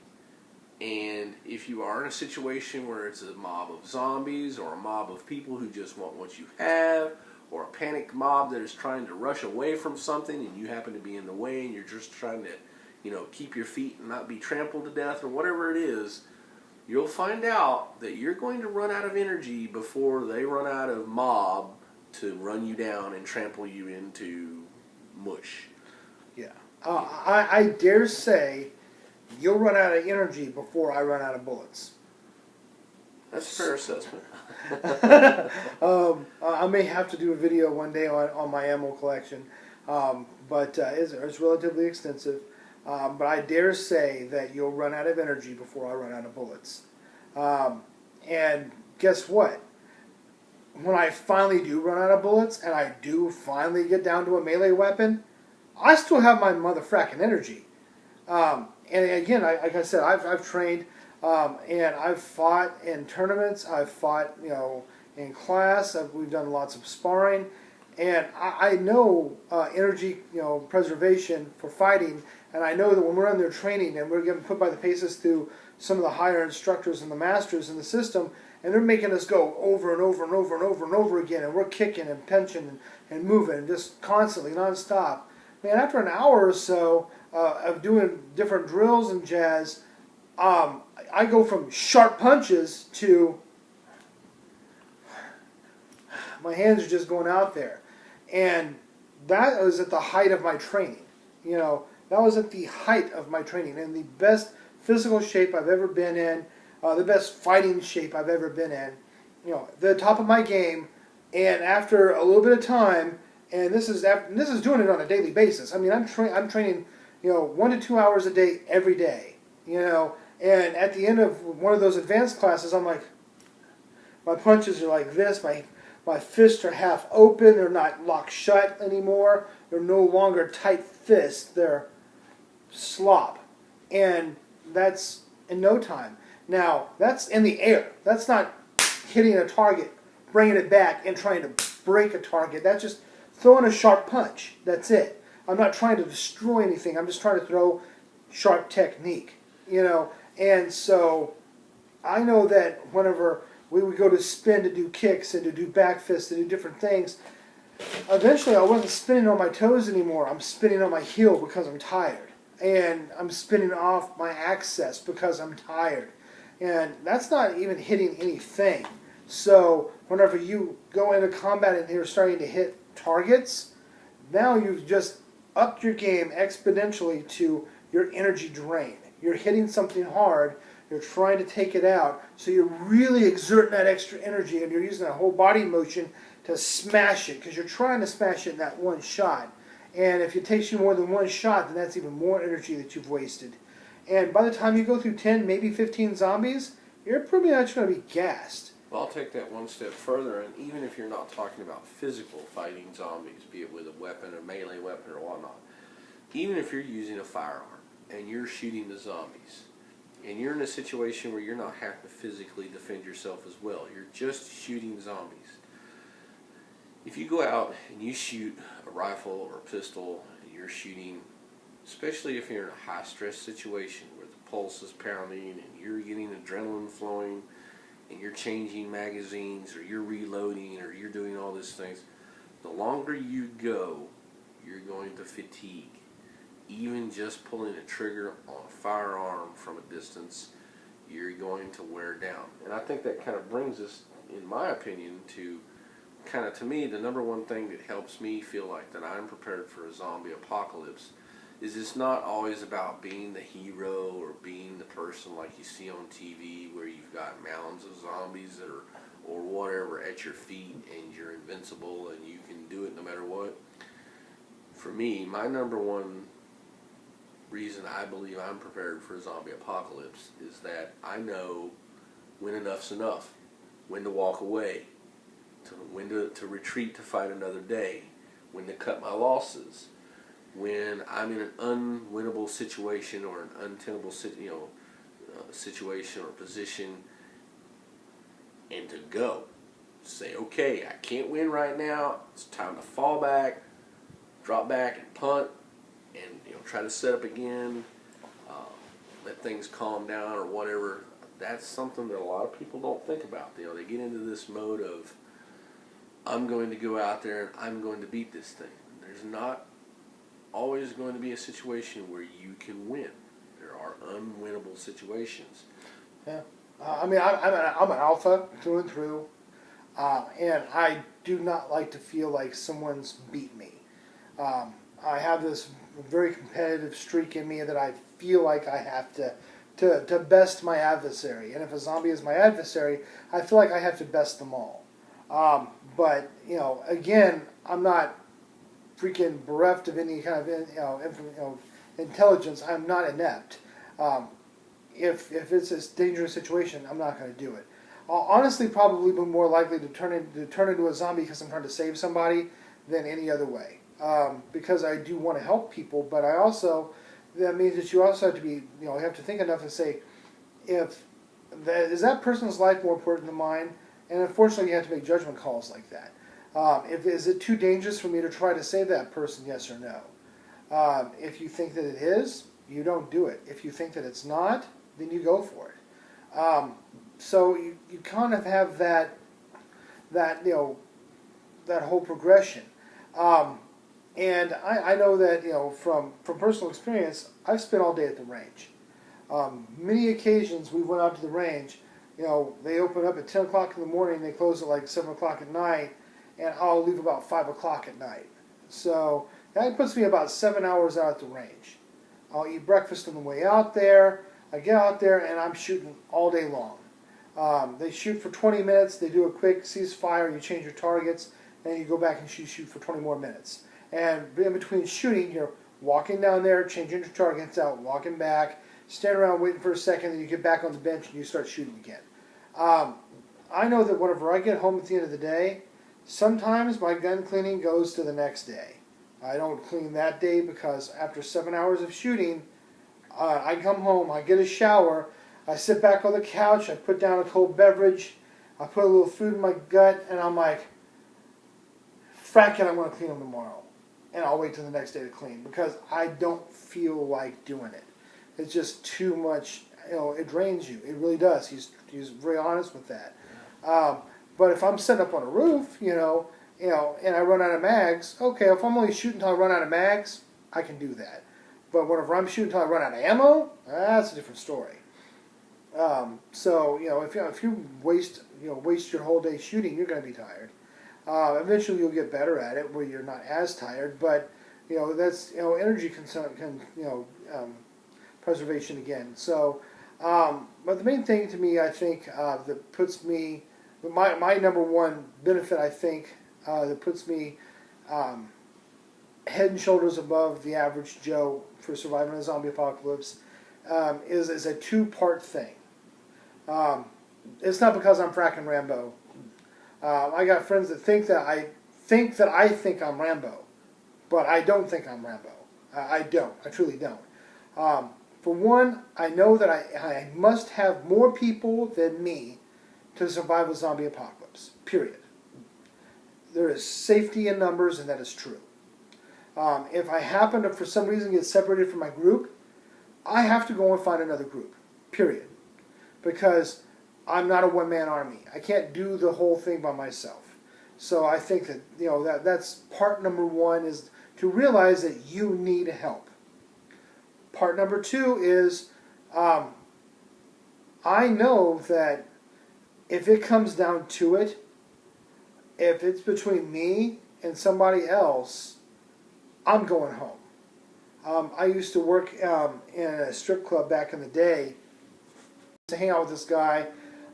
And if you are in a situation where it's a mob of zombies or a mob of people who just want what you have, or a panic mob that is trying to rush away from something and you happen to be in the way and you're just trying to, keep your feet and not be trampled to death or whatever it is, you'll find out that you're going to run out of energy before they run out of mob to run you down and trample you into mush. Yeah. I dare say you'll run out of energy before I run out of bullets. That's a fair assessment. I may have to do a video one day on my ammo collection, but it's relatively extensive. But I dare say that you'll run out of energy before I run out of bullets. And guess what? When I finally do run out of bullets, and I do finally get down to a melee weapon, I still have my motherfucking energy. And again, like I said, I've trained, and I've fought in tournaments. I've fought, in class. We've done lots of sparring, and I know energy, preservation for fighting. And I know that when we're in there training and we're getting put by the paces through some of the higher instructors and the masters in the system, and they're making us go over and over and over and over and over again, and we're kicking and pinching and moving and just constantly, nonstop. Man, after an hour or so of doing different drills and jazz, I go from sharp punches to my hands are just going out there. And that was at the height of my training. That was at the height of my training, and the best physical shape I've ever been in, the best fighting shape I've ever been in, the top of my game. And after a little bit of time, and this is doing it on a daily basis. I mean, I'm training, 1 to 2 hours a day every day, And at the end of one of those advanced classes, I'm like, my punches are like this, my fists are half open, they're not locked shut anymore, they're no longer tight fists, they're slop. And that's in no time. Now, that's in the air. That's not hitting a target, bringing it back, and trying to break a target. That's just throwing a sharp punch. That's it. I'm not trying to destroy anything. I'm just trying to throw sharp technique, And so I know that whenever we would go to spin to do kicks and to do back fists, to do different things, eventually I wasn't spinning on my toes anymore. I'm spinning on my heel because I'm tired. And I'm spinning off my axis because I'm tired. And that's not even hitting anything. So whenever you go into combat and you're starting to hit targets, now you've just upped your game exponentially to your energy drain. You're hitting something hard, you're trying to take it out, so you're really exerting that extra energy, and you're using that whole body motion to smash it, because you're trying to smash it in that one shot. And if it takes you more than one shot, then that's even more energy that you've wasted. And by the time you go through 10, maybe 15 zombies, you're pretty much going to be gassed. Well, I'll take that one step further, and even if you're not talking about physical fighting zombies, be it with a weapon, a melee weapon, or whatnot, even if you're using a firearm and you're shooting the zombies, and you're in a situation where you're not having to physically defend yourself as well, you're just shooting zombies. If you go out and you shoot a rifle or a pistol, and you're shooting, especially if you're in a high-stress situation where the pulse is pounding and you're getting adrenaline flowing, and you're changing magazines, or you're reloading, or you're doing all these things, the longer you go, you're going to fatigue. Even just pulling a trigger on a firearm from a distance, you're going to wear down. And I think that kind of brings us, in my opinion, to kind of, to me, the number one thing that helps me feel like that I'm prepared for a zombie apocalypse is it's not always about being the hero or being the person like you see on TV where you've got mounds of zombies or whatever at your feet and you're invincible and you can do it no matter what. For me, my number one reason I believe I'm prepared for a zombie apocalypse is that I know when enough's enough, when to walk away, when to retreat to fight another day, when to cut my losses, when I'm in an unwinnable situation or an untenable situation or position, and to go. Say, okay, I can't win right now. It's time to fall back, drop back, and punt, and try to set up again. Let things calm down or whatever. That's something that a lot of people don't think about. They get into this mode of, I'm going to go out there and I'm going to beat this thing. There's not always going to be a situation where you can win. There are unwinnable situations. Yeah. I'm an alpha through and through, and I do not like to feel like someone's beat me. I have this very competitive streak in me that I feel like I have to best my adversary. And if a zombie is my adversary, I feel like I have to best them all. But, again, I'm not freaking bereft of any kind of intelligence. I'm not inept. If it's a dangerous situation, I'm not going to do it. I'll honestly probably be more likely to turn into a zombie because I'm trying to save somebody than any other way. Because I do want to help people, but that means that you also have to be, you have to think enough to say, is that person's life more important than mine? And unfortunately, you have to make judgment calls like that. Is it too dangerous for me to try to save that person, yes or no? If you think that it is, you don't do it. If you think that it's not, then you go for it. So you kind of have that whole progression. And I know that, from personal experience, I've spent all day at the range. Many occasions we went out to the range, they open up at 10 o'clock in the morning, they close at like 7 o'clock at night, and I'll leave about 5 o'clock at night. So that puts me about 7 hours out at the range. I'll eat breakfast on the way out there, I get out there, and I'm shooting all day long. They shoot for 20 minutes, they do a quick ceasefire, you change your targets, and you go back and shoot for 20 more minutes. And in between shooting, you're walking down there, changing your targets out, walking back, stand around waiting for a second, then you get back on the bench and you start shooting again. I know that whenever I get home at the end of the day, sometimes my gun cleaning goes to the next day. I don't clean that day because after 7 hours of shooting, I come home, I get a shower, I sit back on the couch, I put down a cold beverage, I put a little food in my gut, and I'm like, frack it, I'm going to clean them tomorrow. And I'll wait till the next day to clean because I don't feel like doing it. It's just too much, it drains you. It really does. He's very honest with that. But if I'm setting up on a roof, and I run out of mags, okay, if I'm only shooting until I run out of mags, I can do that. But whenever I'm shooting until I run out of ammo, that's a different story. So, if you waste your whole day shooting, you're going to be tired. Eventually you'll get better at it where you're not as tired, but that's energy preservation again. So, but the main thing to me, I think, that puts me my number one benefit, I think, that puts me head and shoulders above the average Joe for surviving a zombie apocalypse is a two-part thing. it's not because I'm fracking Rambo. I got friends that think that I think I'm Rambo, but I don't think I'm Rambo. I don't. I truly don't. For one, I know that I must have more people than me to survive a zombie apocalypse. Period. There is safety in numbers, and that is true. If I happen to, for some reason, get separated from my group, I have to go and find another group. Period. Because I'm not a one-man army. I can't do the whole thing by myself. So I think that that's part number one, is to realize that you need help. Part number two is I know that if it comes down to it, if it's between me and somebody else, I'm going home. I used to work in a strip club back in the day. To hang out with this guy.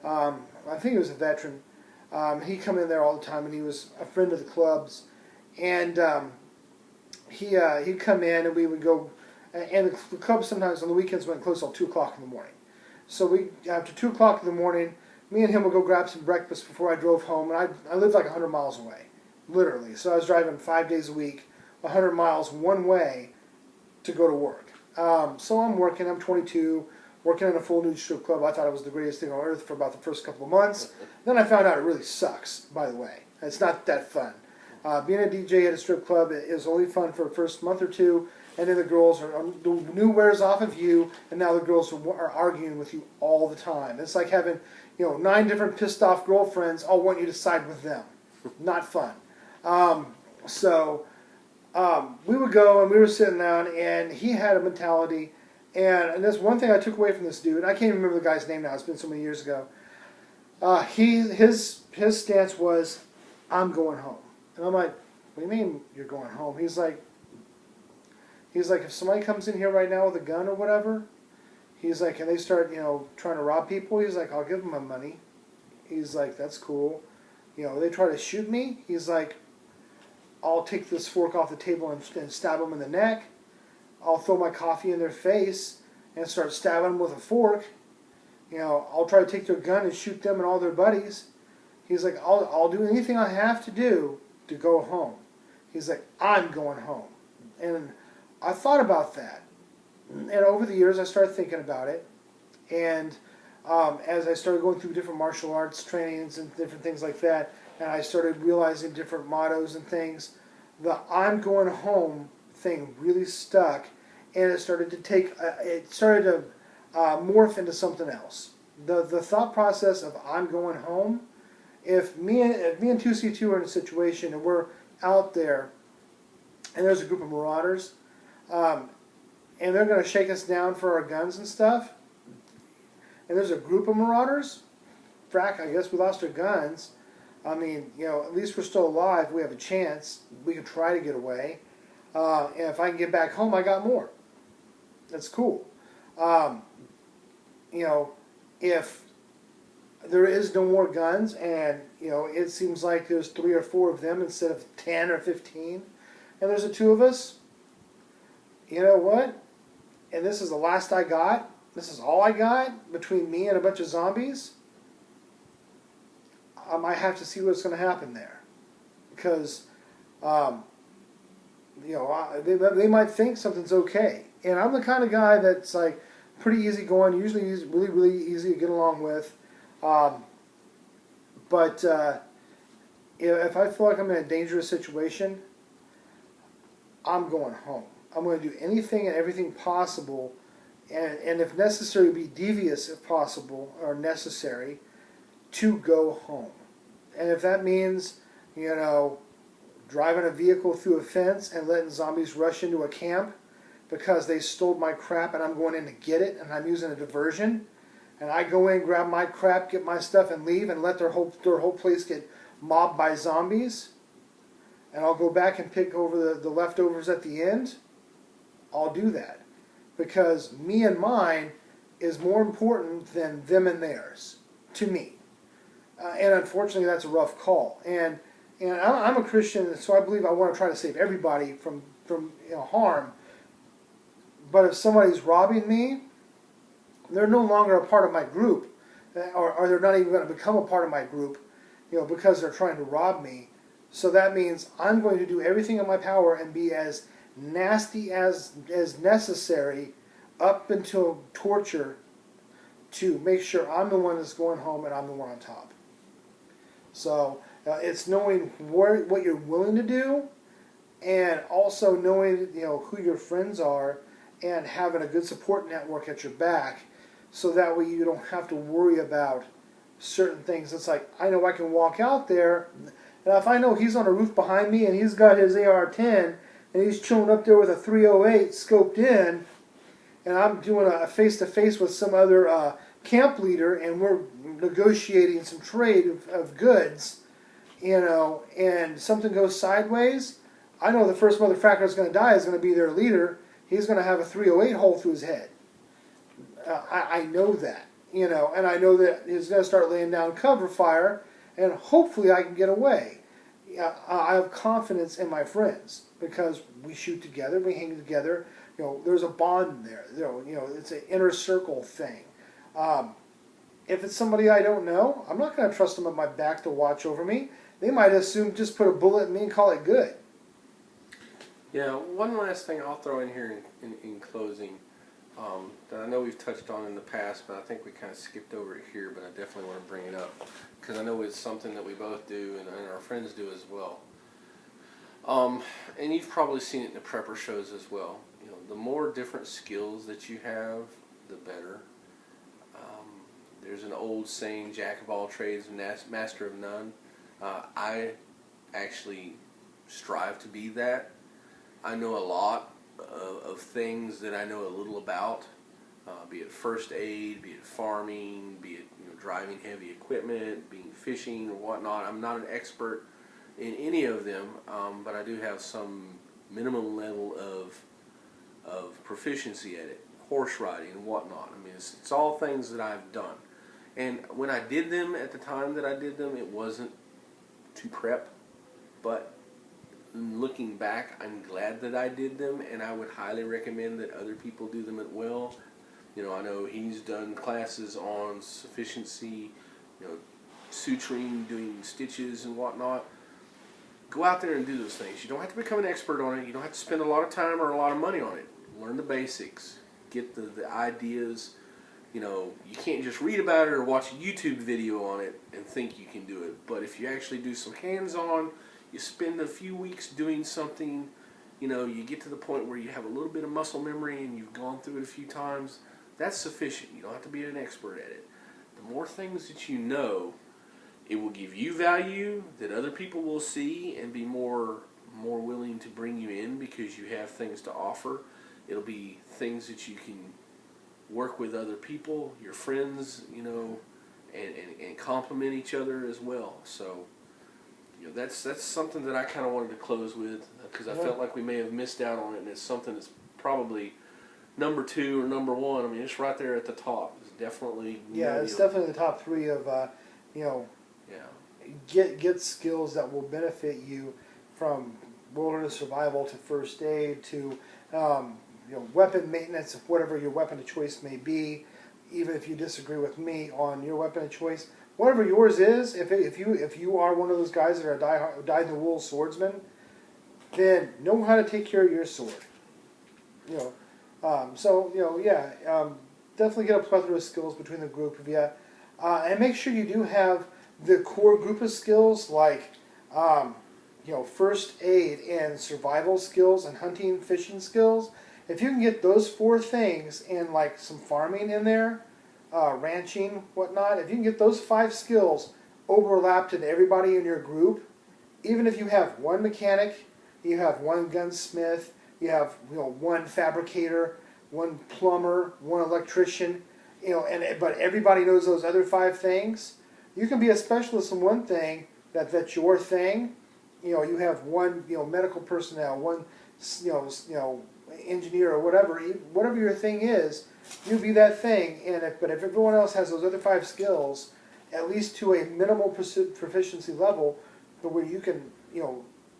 I think he was a veteran. He'd come in there all the time, and he was a friend of the club's. And he'd come in, and we would go. And the club sometimes on the weekends went close till 2 o'clock in the morning. So after 2 o'clock in the morning, me and him would go grab some breakfast before I drove home. And I lived like 100 miles away, literally. So I was driving 5 days a week, 100 miles one way to go to work. So I'm working. I'm 22. Working in a full nude strip club. I thought it was the greatest thing on earth for about the first couple of months. Then I found out it really sucks, by the way. It's not that fun. Being a DJ at a strip club is only fun for the first month or two, and then the girls the new wears off of you, and now the girls are arguing with you all the time. It's like having 9 different pissed off girlfriends all want you to side with them. Not fun. We would go, and we were sitting down, and he had a mentality. And that's one thing I took away from this dude. I can't even remember the guy's name now. It's been so many years ago. His stance was, I'm going home. And I'm like, what do you mean you're going home? He's like, if somebody comes in here right now with a gun or whatever, he's like, and they start, trying to rob people, he's like, I'll give them my money. He's like, that's cool. They try to shoot me. He's like, I'll take this fork off the table and stab them in the neck. I'll throw my coffee in their face and start stabbing them with a fork. I'll try to take their gun and shoot them and all their buddies. He's like, I'll do anything I have to do to go home. He's like, I'm going home. And I thought about that. And over the years, I started thinking about it. And as I started going through different martial arts trainings and different things like that, and I started realizing different mottos and things, the I'm going home thing really stuck, and it started to morph into something else. The thought process of I'm going home. If me and 2C2 are in a situation and we're out there, and there's a group of marauders, and they're going to shake us down for our guns and stuff, and there's a group of marauders, frack, I guess we lost our guns. I mean, at least we're still alive. We have a chance. We can try to get away. And if I can get back home, I got more. That's cool. If there is no more guns, and it seems like there's 3 or 4 of them instead of 10 or 15, and there's the 2 of us, you know what? And this is the last I got. This is all I got between me and a bunch of zombies. I might have to see what's going to happen there, because they might think something's okay. And I'm the kind of guy that's like pretty easygoing, usually really, really easy to get along with. But if I feel like I'm in a dangerous situation, I'm going home. I'm going to do anything and everything possible, and if necessary, be devious if possible or necessary, to go home. And if that means, driving a vehicle through a fence and letting zombies rush into a camp because they stole my crap and I'm going in to get it and I'm using a diversion, and I go in, grab my crap, get my stuff, and leave, and let their whole place get mobbed by zombies, and I'll go back and pick over the leftovers at the end, I'll do that. Because me and mine is more important than them and theirs, to me. And unfortunately, that's a rough call. And I'm a Christian, so I believe I want to try to save everybody from harm. But if somebody's robbing me, they're no longer a part of my group. or they're not even going to become a part of my group, because they're trying to rob me. So that means I'm going to do everything in my power and be as nasty as necessary, up until torture, to make sure I'm the one that's going home and I'm the one on top. So it's knowing what you're willing to do, and also knowing who your friends are, and having a good support network at your back, so that way you don't have to worry about certain things. It's like, I know I can walk out there, and if I know he's on a roof behind me and he's got his AR-10 and he's chilling up there with a 308 scoped in, and I'm doing a face-to-face with some other camp leader, and we're negotiating some trade of goods, and something goes sideways, I know the first motherfucker that's going to die is going to be their leader. He's going to have a 308 hole through his head. I know that, and I know that he's going to start laying down cover fire, and hopefully I can get away. I have confidence in my friends, because we shoot together, we hang together. There's a bond there. It's an inner circle thing. If it's somebody I don't know, I'm not going to trust them at my back to watch over me. They might assume just put a bullet in me and call it good. Yeah, one last thing I'll throw in here in closing, that I know we've touched on in the past, but I think we kind of skipped over it here, but I definitely want to bring it up, because I know it's something that we both do and our friends do as well. And you've probably seen it in the prepper shows as well. The more different skills that you have, the better. There's an old saying, jack of all trades, master of none. I actually strive to be that. I know a lot of things that I know a little about, be it first aid, be it farming, be it driving heavy equipment, being fishing or whatnot. I'm not an expert in any of them, but I do have some minimum level of proficiency at it, horse riding and whatnot. I mean, it's all things that I've done. And when I did them at the time that I did them, it wasn't to prep, but looking back, I'm glad that I did them, and I would highly recommend that other people do them as well. I know he's done classes on sufficiency, suturing, doing stitches and whatnot. Go out there and do those things. You don't have to become an expert on it. You don't have to spend a lot of time or a lot of money on it. Learn the basics. Get the ideas. You can't just read about it or watch a YouTube video on it and think you can do it. But if you actually do some hands-on, you spend a few weeks doing something, you get to the point where you have a little bit of muscle memory and you've gone through it a few times, that's sufficient. You don't have to be an expert at it. The more things that you know, it will give you value that other people will see and be more willing to bring you in, because you have things to offer. It'll be things that you can work with other people, your friends, and complement each other as well. So, that's something that I kind of wanted to close with, because I felt like we may have missed out on it, and it's something that's probably number 2 or number 1. I mean, it's right there at the top. It's definitely it's definitely the top 3 of get skills that will benefit you, from wilderness survival to first aid to weapon maintenance, whatever your weapon of choice may be. Even if you disagree with me on your weapon of choice, whatever yours is, if you are one of those guys that are dyed-in-the-wool swordsman, then know how to take care of your sword. Definitely get a plethora of skills between the group of you, and make sure you do have the core group of skills like first aid and survival skills and hunting, fishing skills. If you can get those 4 things and like some farming in there, ranching, whatnot, if you can get those 5 skills overlapped into everybody in your group, even if you have one mechanic, you have one gunsmith, you have one fabricator, one plumber, one electrician, but everybody knows those other 5 things, you can be a specialist in one thing that's your thing. You have one medical personnel, one engineer or whatever your thing is, you be that thing. But if everyone else has those other 5 skills, at least to a minimal proficiency level, but where you can,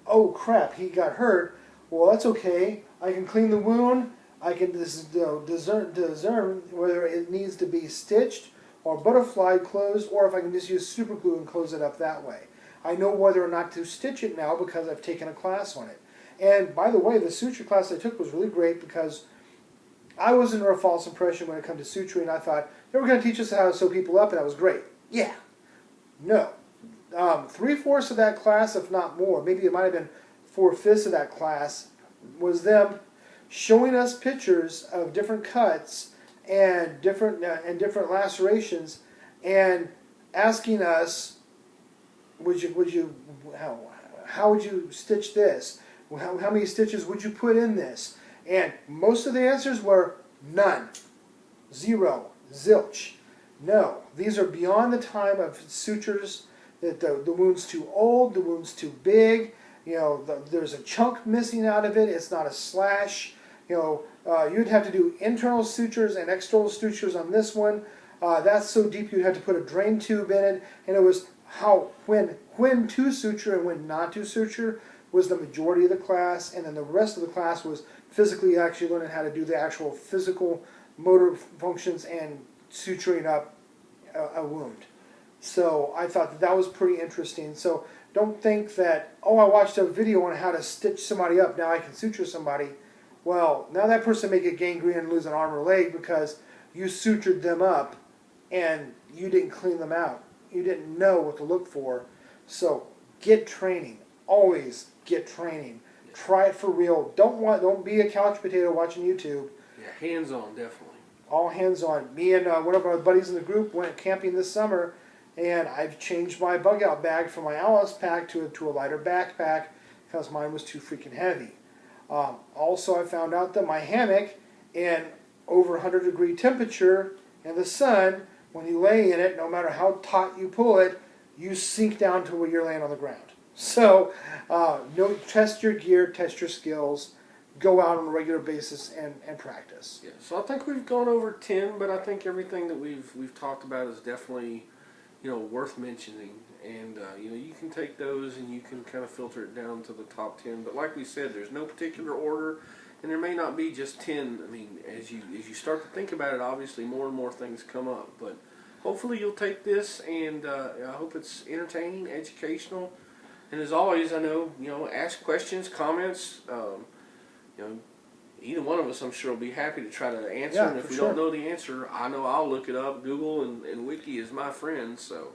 oh crap, he got hurt. Well, that's okay. I can clean the wound. I can discern whether it needs to be stitched or butterfly closed, or if I can just use super glue and close it up that way. I know whether or not to stitch it now because I've taken a class on it. And by the way, the suture class I took was really great because I was under a false impression when it came to suturing. I thought they were going to teach us how to sew people up, and that was great. Yeah. No. 3/4 of that class, if not more, maybe it might have been 4/5 of that class, was them showing us pictures of different cuts and different lacerations, and asking us, how would you stitch this? How many stitches would you put in this? And most of the answers were none, 0, zilch. No, these are beyond the time of sutures. That the wound's too old, the wound's too big. You know, there's a chunk missing out of it. It's not a slash. You know, you'd have to do internal sutures and external sutures on this one. That's so deep you'd have to put a drain tube in it. And it was when to suture and when not to suture was the majority of the class, and then the rest of the class was physically actually learning how to do the actual physical motor functions and suturing up a wound. So I thought that was pretty interesting. So don't think that, oh, I watched a video on how to stitch somebody up, now I can suture somebody. Well, now that person may get gangrene and lose an arm or leg because you sutured them up and you didn't clean them out. You didn't know what to look for. So get training. Always get training. Try it for real. Don't be a couch potato watching YouTube. Yeah, hands-on, definitely. All hands-on. Me and one of our buddies in the group went camping this summer, and I've changed my bug-out bag from my Alice pack to a lighter backpack because mine was too freaking heavy. Also, I found out that my hammock, in over 100-degree temperature in the sun, when you lay in it, no matter how taut you pull it, you sink down to where you're laying on the ground. So, test your gear, test your skills, go out on a regular basis and practice. Yeah. So I think we've gone over 10, but I think everything that we've talked about is definitely, worth mentioning. And you can take those and you can kind of filter it down to the top 10. But like we said, there's no particular order, and there may not be just 10. I mean, as you start to think about it, obviously more and more things come up. But hopefully you'll take this, and I hope it's entertaining, educational. And as always, I know, ask questions, comments. Either one of us, I'm sure, will be happy to try to answer. Yeah, and if we sure. don't know the answer, I know I'll look it up. Google and Wiki is my friend. So,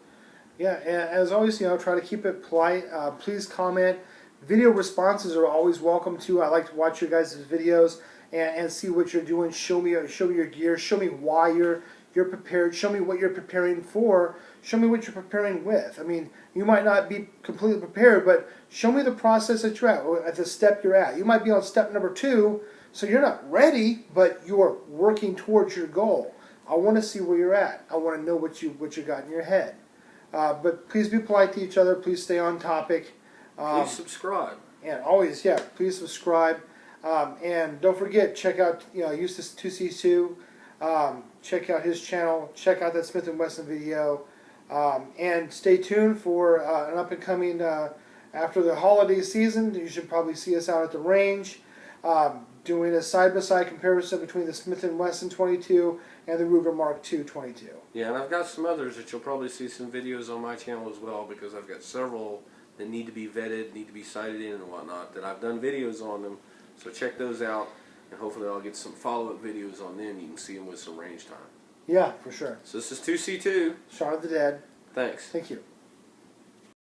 yeah, and as always, try to keep it polite. Please comment. Video responses are always welcome too. I like to watch your guys' videos and see what you're doing. Show me your gear. Show me why you're prepared. Show me what you're preparing for. Show me what you're preparing with. I mean, you might not be completely prepared, but show me the process that you're at the step you're at. You might be on step number 2, so you're not ready, but you're working towards your goal. I want to see where you're at. I want to know what you got in your head. But please be polite to each other. Please stay on topic. please subscribe. And always, please subscribe. And don't forget, check out Eustace 2C2. Check out his channel. Check out that Smith & Wesson video. And stay tuned for an up-and-coming, after the holiday season. You should probably see us out at the range doing a side-by-side comparison between the Smith & Wesson 22 and the Ruger Mark II 22. Yeah, and I've got some others that you'll probably see some videos on my channel as well, because I've got several that need to be vetted, need to be sighted in and whatnot, that I've done videos on them. So check those out, and hopefully I'll get some follow-up videos on them. You can see them with some range time. Yeah, for sure. So this is 2C2. Shaun of the Dead. Thanks. Thank you.